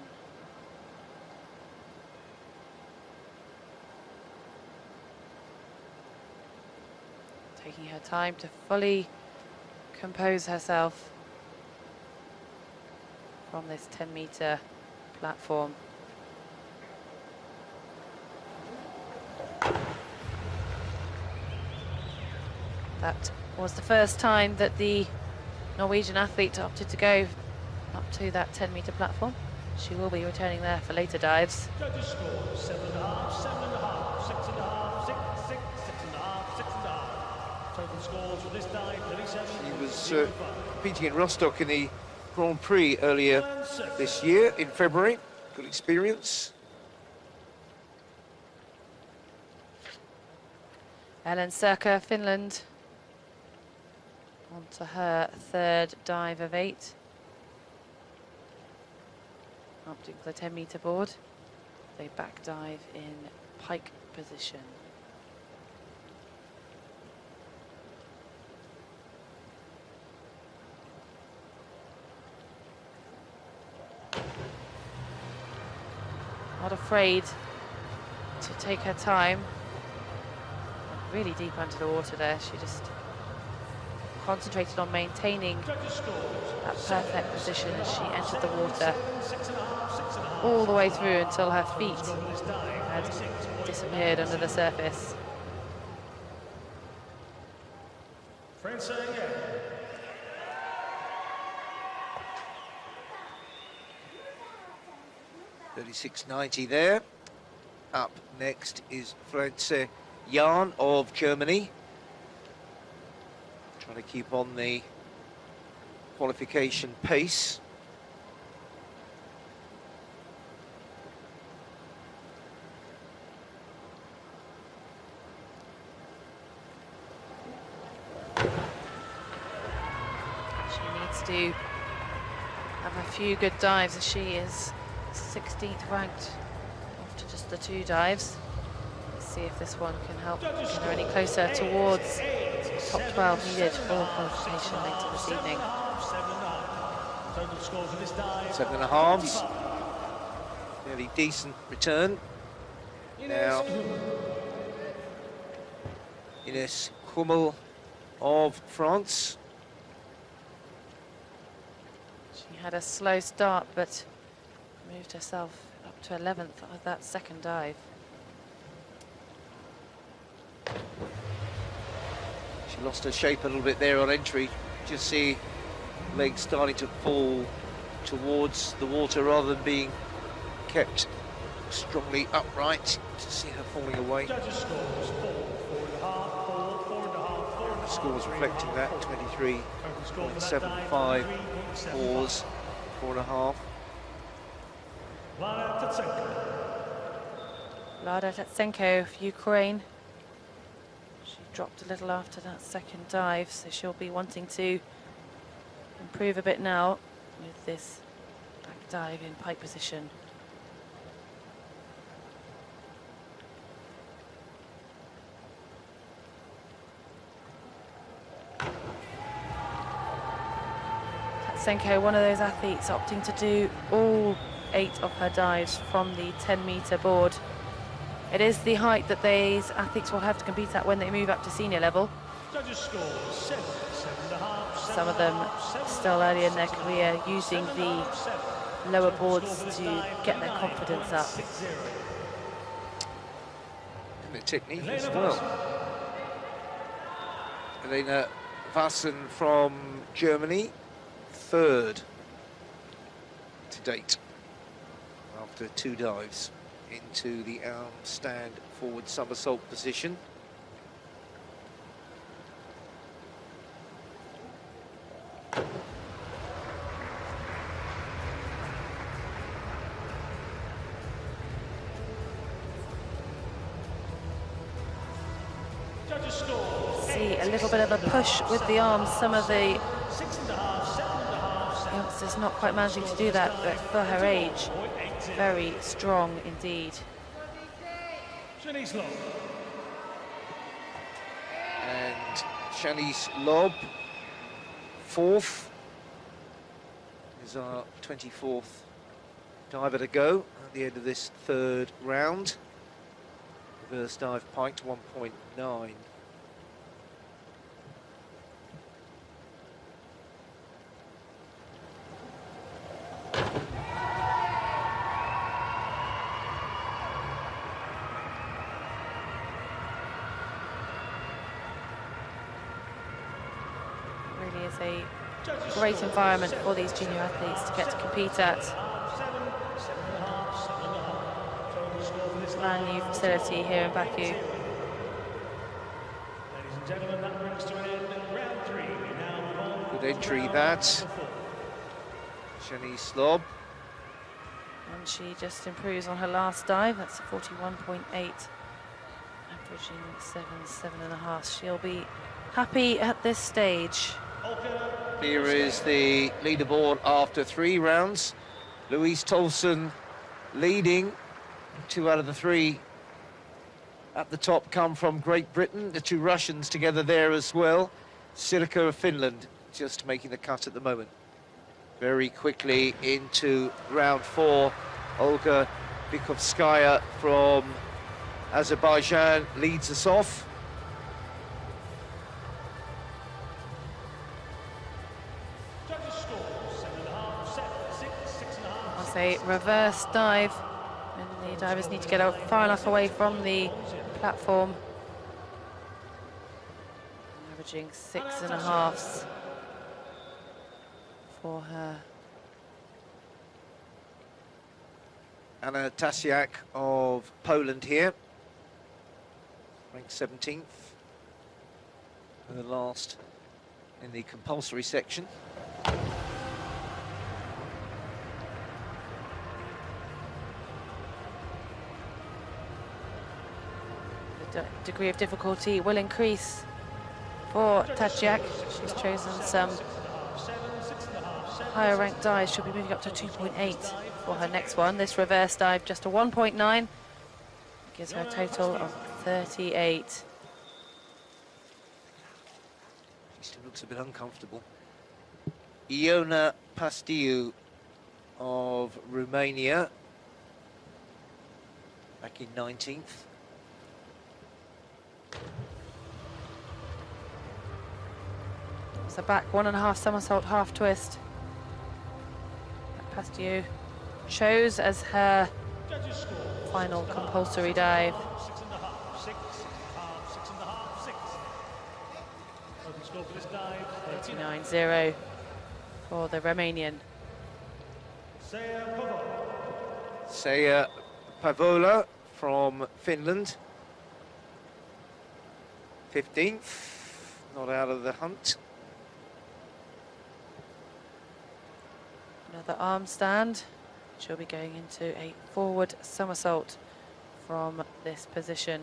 Taking her time to fully compose herself from this 10-meter platform. That was the first time that the Norwegian athlete opted to go up to that 10-meter platform. She will be returning there for later dives. Judges' scores, 7.5, 7.5, 6.5, 6, 6, 6.5, 6.5. Total scores for this dive, 37. She was competing in Rostock in the Grand Prix earlier this year in February. Good experience. Ellen Sirka, Finland, onto her 3rd dive of 8. Opting for the 10-meter board. They back dive in pike position. Not afraid to take her time. Really deep under the water there. She just concentrated on maintaining Judges' scores, that perfect position as she entered the water, 6.5, all the way through until her feet score for this dive, had 36.85. disappeared under the surface. France again. .36.90 there. Up next is Franze Jahn of Germany. Trying to keep on the qualification pace. She needs to have a few good dives, as she is 16th ranked after just the 2 dives. Let's see if this one can help get her any closer towards top 12 needed for qualification later this evening. 7.5. Fairly decent return. Now, Ines Hummel of France. She had a slow start, but moved herself up to 11th of that second dive. She lost her shape a little bit there on entry. Just see legs starting to fall towards the water rather than being kept strongly upright. To see her falling away. Scores reflecting that, 23.75 fours, 4.5. Lada Tatsenko of Ukraine. She dropped a little after that second dive, so she'll be wanting to improve a bit now with this back dive in pike position. Tatsenko, one of those athletes opting to do all 8 of her dives from the 10-meter board. It is the height that these athletes will have to compete at when they move up to senior level. Some of them still early in their career using the lower boards to get their confidence up. And the technique as well. Elena Vassen from Germany, 3rd to date after 2 dives into the arm stand forward somersault position. See a little bit of a push with the arms. Some of the youngsters not quite managing to do that, but for her age, very strong indeed. And Shanice Lobb, 4th, is our 24th diver to go at the end of this 3rd round. Reverse dive pike to 1.9. Really is a great environment for these junior athletes to get to compete at. Brand new facility here in Baku. Ladies and gentlemen, that brings to an end round 3. We now move on. Good entry that. Shanice Lobb. And she just improves on her last dive. That's a 41.8, averaging 7.5. She'll be happy at this stage. Here is the leaderboard after 3 rounds. Louise Tolson leading. 2 out of the 3 at the top come from Great Britain. The 2 Russians together there as well. Sirka of Finland just making the cut at the moment. Very quickly into round 4. Olga Bikovskaya from Azerbaijan leads us off. I'll say reverse dive, and the divers need to get far enough away from the platform. Averaging 6.5 for her. Anna Tasiak of Poland here, ranked 17th, her last in the compulsory section. The degree of difficulty will increase for Tasiak. She's chosen some higher ranked dive. She'll be moving up to 2.8 for her next one. This reverse dive just a 1.9 gives her a total of 38. She still looks a bit uncomfortable. Iona Pastiu of Romania, back in 19th. So back 1.5 somersault, half twist. Pastiu chose as her Judges score. final compulsory dive. 6.5, 6.5, 6. Total score for this dive, 39. 39.0 for the Romanian. Seija Pavola from Finland, 15th, not out of the hunt. Another arm stand. She'll be going into a forward somersault from this position.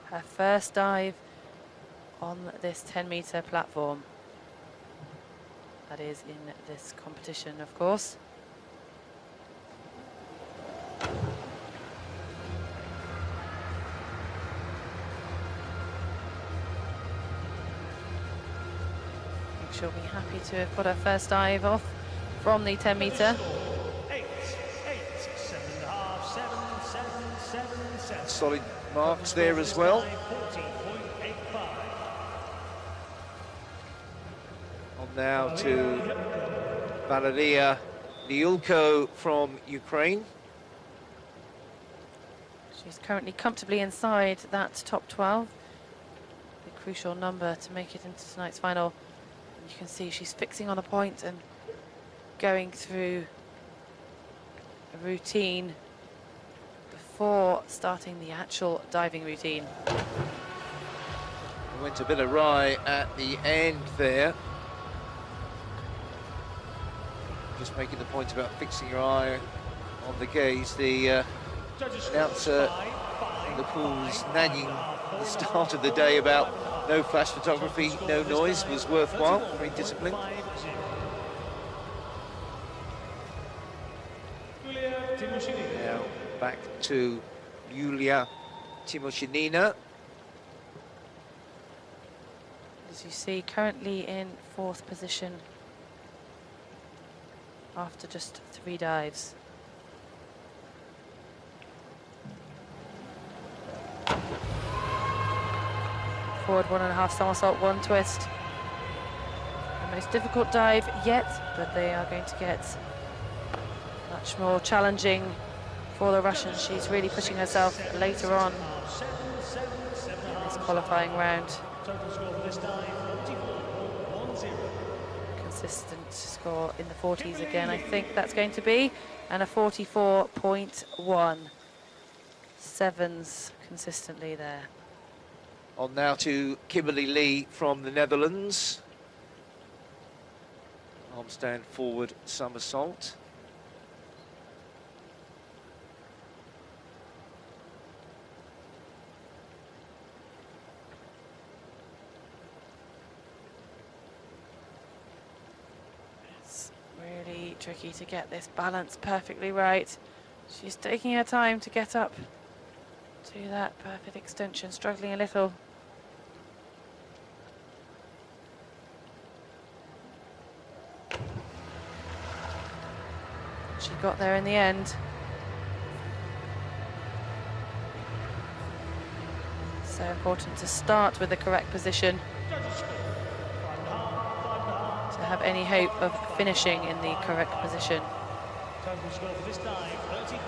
Her first dive on this 10-meter platform. That is in this competition, of course. She'll be happy to have got her first dive off from the 10 metre. 8, 7.5, 7, 7. Solid marks there as well. 40.85. On now to Valeria Liulko from Ukraine. She's currently comfortably inside that top 12. The crucial number to make it into tonight's final. And you can see she's fixing on a point and going through a routine before starting the actual diving routine. Went a bit awry at the end there. Just making the point about fixing your eye on the gaze. The announcer in the pool's nagging at the start of the day about no flash photography, no noise was worthwhile, very disciplined. Now back to Yulia Timoshenina. As you see, currently in 4th position after just 3 dives. Forward 1.5 somersault, 1 twist. The most difficult dive yet, but they are going to get much more challenging for the Russian. She's really pushing herself later on in this qualifying round. Total score for this dive, 44.10. Consistent score in the 40s again, I think that's going to be, and a 44.1. 7s consistently there. On now to Kimberly Lee from the Netherlands. Arm stand forward somersault. It's really tricky to get this balance perfectly right. She's taking her time to get up to that perfect extension, struggling a little. She got there in the end. So important to start with the correct position to have any hope of finishing in the correct position. Total score for this dive, 30.40.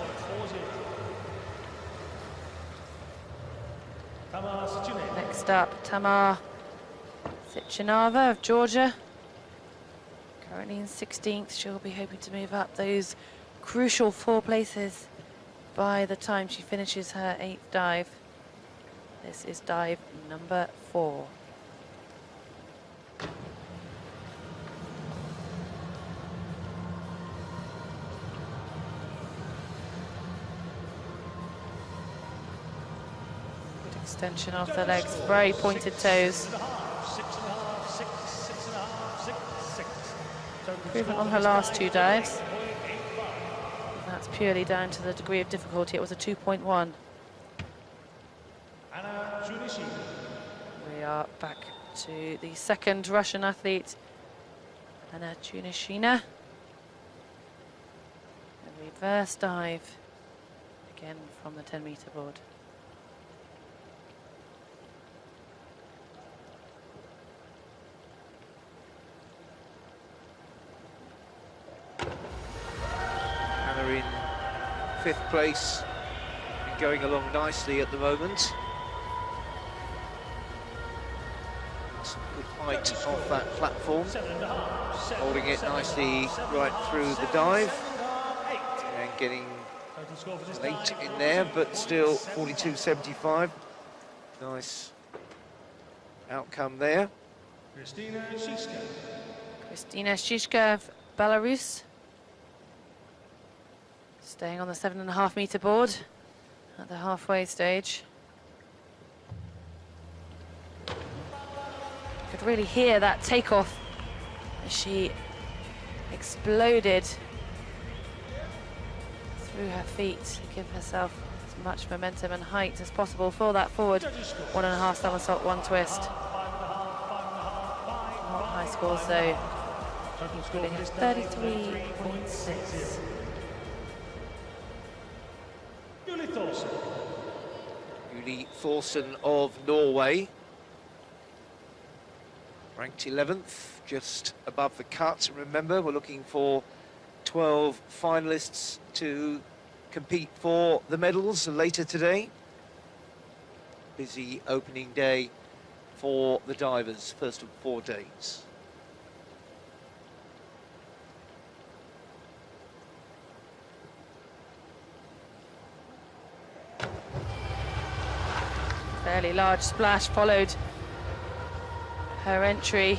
Tamar Sitchinova. Next up, Tamar Sitchinova of Georgia. Currently in 16th, she'll be hoping to move up those crucial 4 places by the time she finishes her 8th dive. This is dive number 4. Good extension of the legs, very pointed toes. 6.5, 6, 6.5, 6, 6. Improvement on her last two dives. That's purely down to the degree of difficulty. It was a 2.1. We are back to the second Russian athlete, Anna Chunishina. A reverse dive, again from the 10-meter board. Anna in 5th place and going along nicely at the moment. Some good height off that platform, holding it nicely right through the dive and getting late in there, but still 42.75. Nice outcome there. Kristina Shishka of Belarus, staying on the 7.5-meter board at the halfway stage. You could really hear that takeoff as she exploded through her feet to give herself as much momentum and height as possible for that forward 1.5 somersault, 1 twist. Not high scores though, including a 33.6. Julie Thorsen of Norway, ranked 11th, just above the cut. Remember, we're looking for 12 finalists to compete for the medals later today. Busy opening day for the divers, first of 4 days. Fairly large splash followed her entry.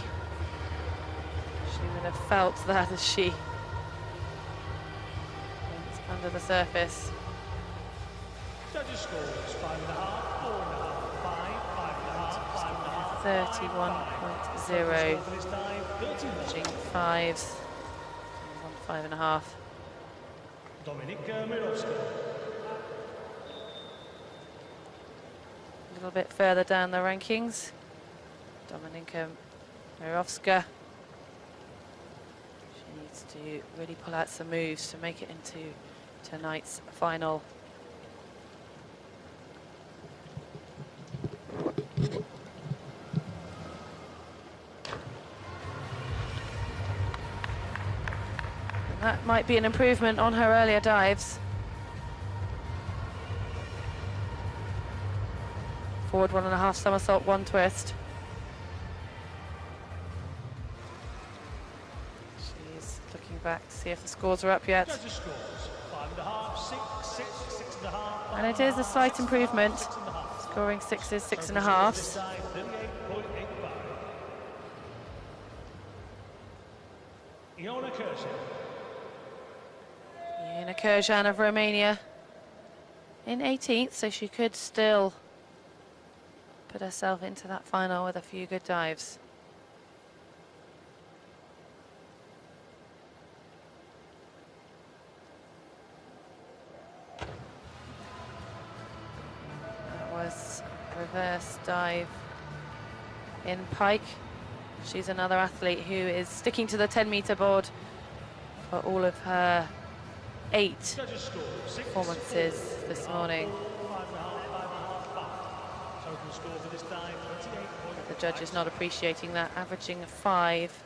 She would have felt that as she went under the surface. Judges scores 5.5, 4.5, 5, 31.0, averaging 5s, 5.5. Dominika Mirovska. A little bit further down the rankings, Dominika Mirovska. She needs to really pull out some moves to make it into tonight's final. And that might be an improvement on her earlier dives. Forward 1.5 somersault, 1 twist. She's looking back to see if the scores are up yet. Judges scores 5.5, 6, 6, 6.5. And it is a slight improvement, scoring 6s, 6.5s. 38.85. Iona Kurjan. Iona Kurjan of Romania in 18th, so she could still put herself into that final with a few good dives. That was a reverse dive in pike. She's another athlete who is sticking to the 10-meter board for all of her 8 performances this morning. The judge is not appreciating that, averaging a 5.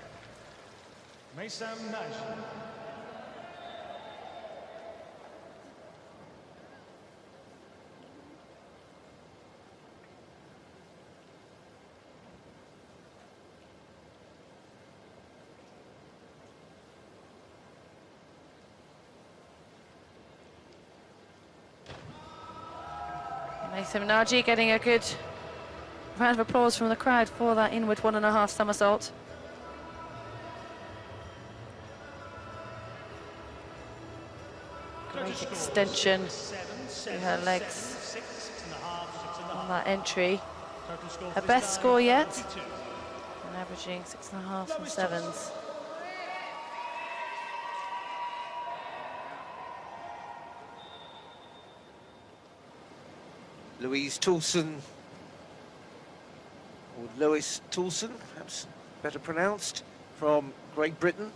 Mason Naji getting a good round of applause from the crowd for that inward 1.5 somersault. Great extension to her legs on that entry. Her best score yet, and averaging 6.5 and 7s. Louise Toulson, or Lois Toulson, perhaps better pronounced, from Great Britain.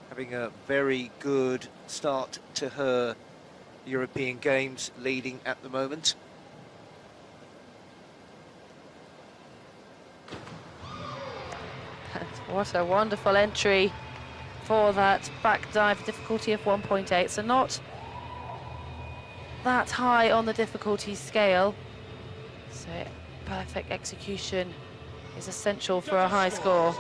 Having a very good start to her European Games, leading at the moment. What a wonderful entry for that back dive, difficulty of 1.8. So not that high on the difficulty scale. So perfect execution is essential for a high score.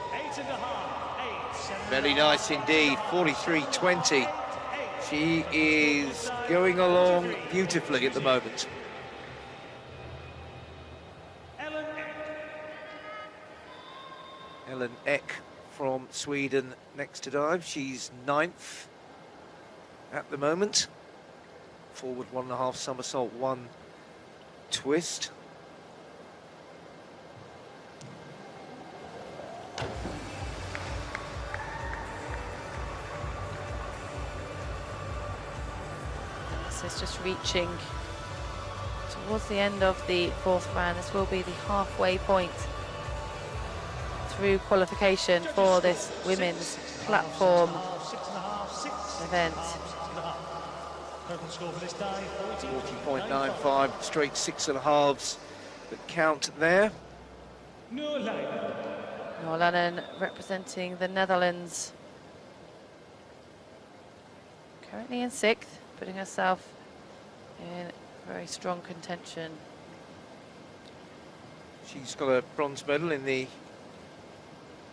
Very nice indeed, 43.20. She is going along beautifully at the moment. Ellen Ek from Sweden next to dive. She's 9th at the moment. Forward 1.5 somersault, 1 twist. This is just reaching towards the end of the 4th round. This will be the halfway point through qualification for this women's platform event. 40.95, straight 6.5s that count there. Noorlanen representing the Netherlands. Currently in 6th, putting herself in very strong contention. She's got a bronze medal in the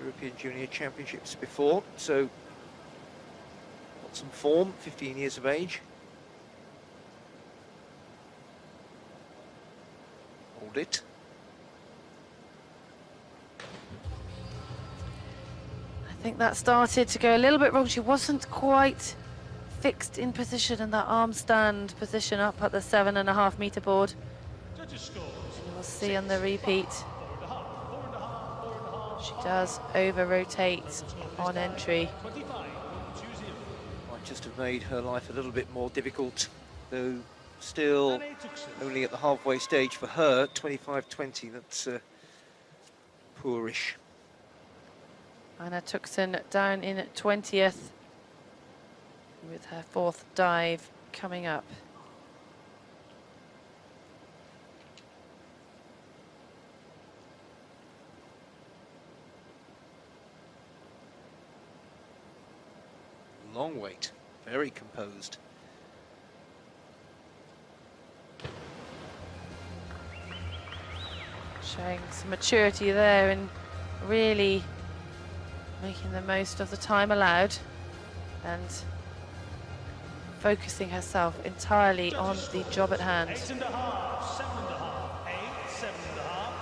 European Junior Championships before, so got some form, 15 years of age. Hold it. I think that started to go a little bit wrong. She wasn't quite fixed in position in that arm stand position up at the 7.5 meter board. And we'll see on the repeat. She does over-rotate on entry. Might just have made her life a little bit more difficult, though still only at the halfway stage for her, 25.20, that's poorish. Anna Tuxen down in 20th with her 4th dive coming up. Long wait, very composed. Showing some maturity there and really making the most of the time allowed and focusing herself entirely on the job at hand.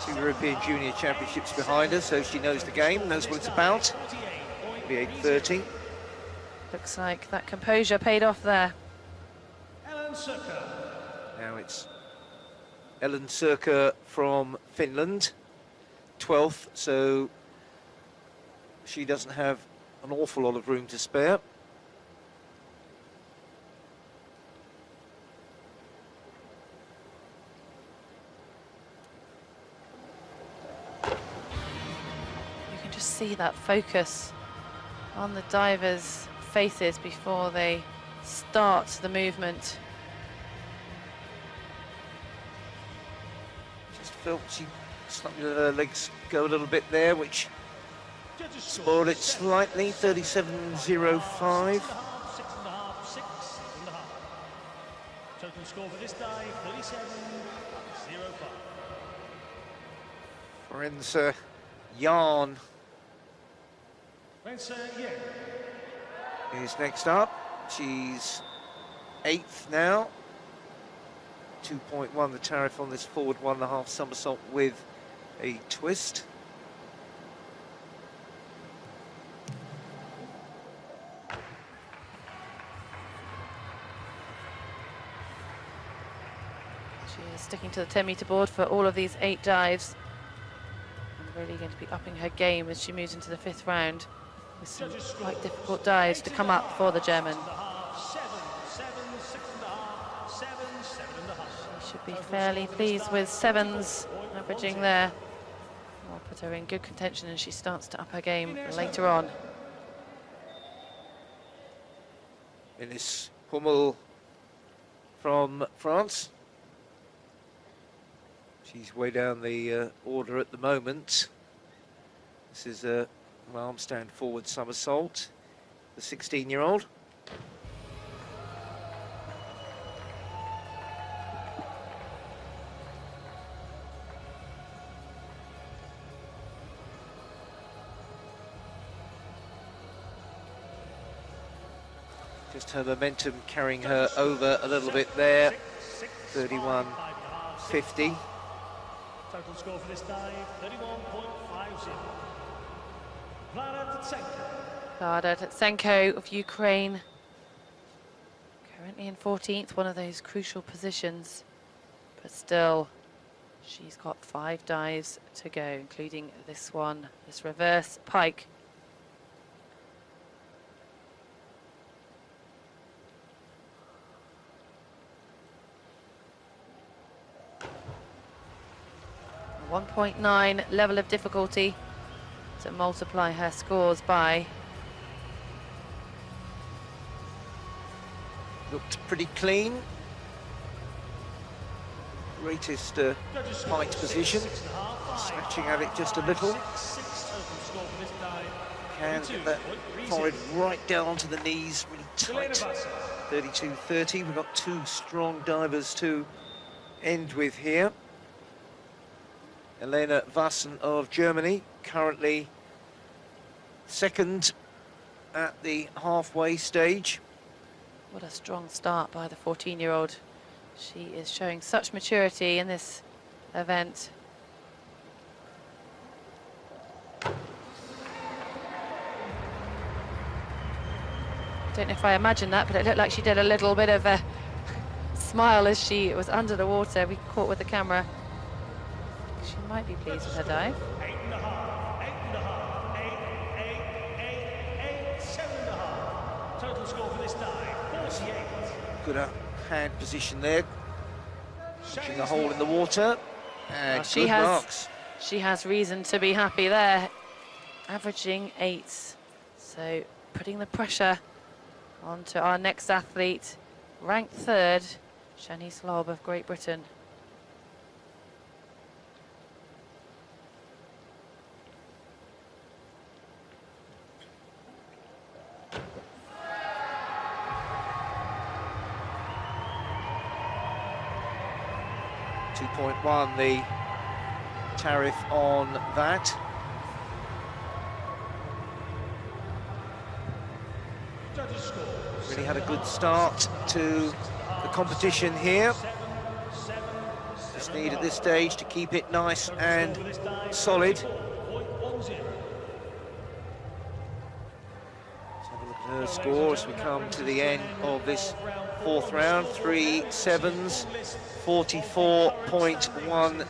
2 European Junior Championships behind her, so she knows the game, knows what it's about. 8:30. Looks like that composure paid off there. Now it's Ellen Sirka from Finland, 12th, so she doesn't have an awful lot of room to spare. You can just see that focus on the divers' faces before they start the movement. Just felt she slightly let her legs go a little bit there, which spoiled it slightly. 37.05. Total score for this dive, 37.05. Forenza Yarn is next up. She's 8th now. 2.1 the tariff on this forward 1.5 somersault with a twist. She is sticking to the 10 meter board for all of these 8 dives. And really going to be upping her game as she moves into the 5th round with some quite difficult dives to come up for the German. 7, 7, 6.5, 7, 7.5. be fairly pleased with sevens averaging there. Will put her in good contention as she starts to up her game later on. Ines Hummel from France. She's way down the order at the moment. This is a arm stand forward somersault, the 16-year-old. Just her momentum carrying her over a little bit there. 31.50. Total score for this dive, 31.50. Klara Tatsenko of Ukraine. Currently in 14th, one of those crucial positions. But still, she's got 5 dives to go, including this one, this reverse pike. A 1.9 level of difficulty to multiply her scores by. Looked pretty clean. Greatest height position. Snatching at it just a little. Can get that forehead right down onto the knees, really tight. 32.30. We've got 2 strong divers to end with here. Elena Wassen of Germany, currently second at the halfway stage. What a strong start by the 14-year-old. She is showing such maturity in this event. Don't know if I imagined that, but it looked like she did a little bit of a smile as she was under the water. We caught with the camera. She might be pleased with her dive. 8.5, 8.5, 8, 7.5. Total score for this dive, 48. Good hand position there. Punching a hole in the water. And good marks. She has reason to be happy there. Averaging 8s. So putting the pressure onto our next athlete, ranked 3rd, Shanice Lobb of Great Britain. $2.1 the tariff on that. Really had a good start to the competition here. Just need at this stage to keep it nice and solid. Let's have a look at her score as we come to the end of this 4th round. 3 7s, 44.10.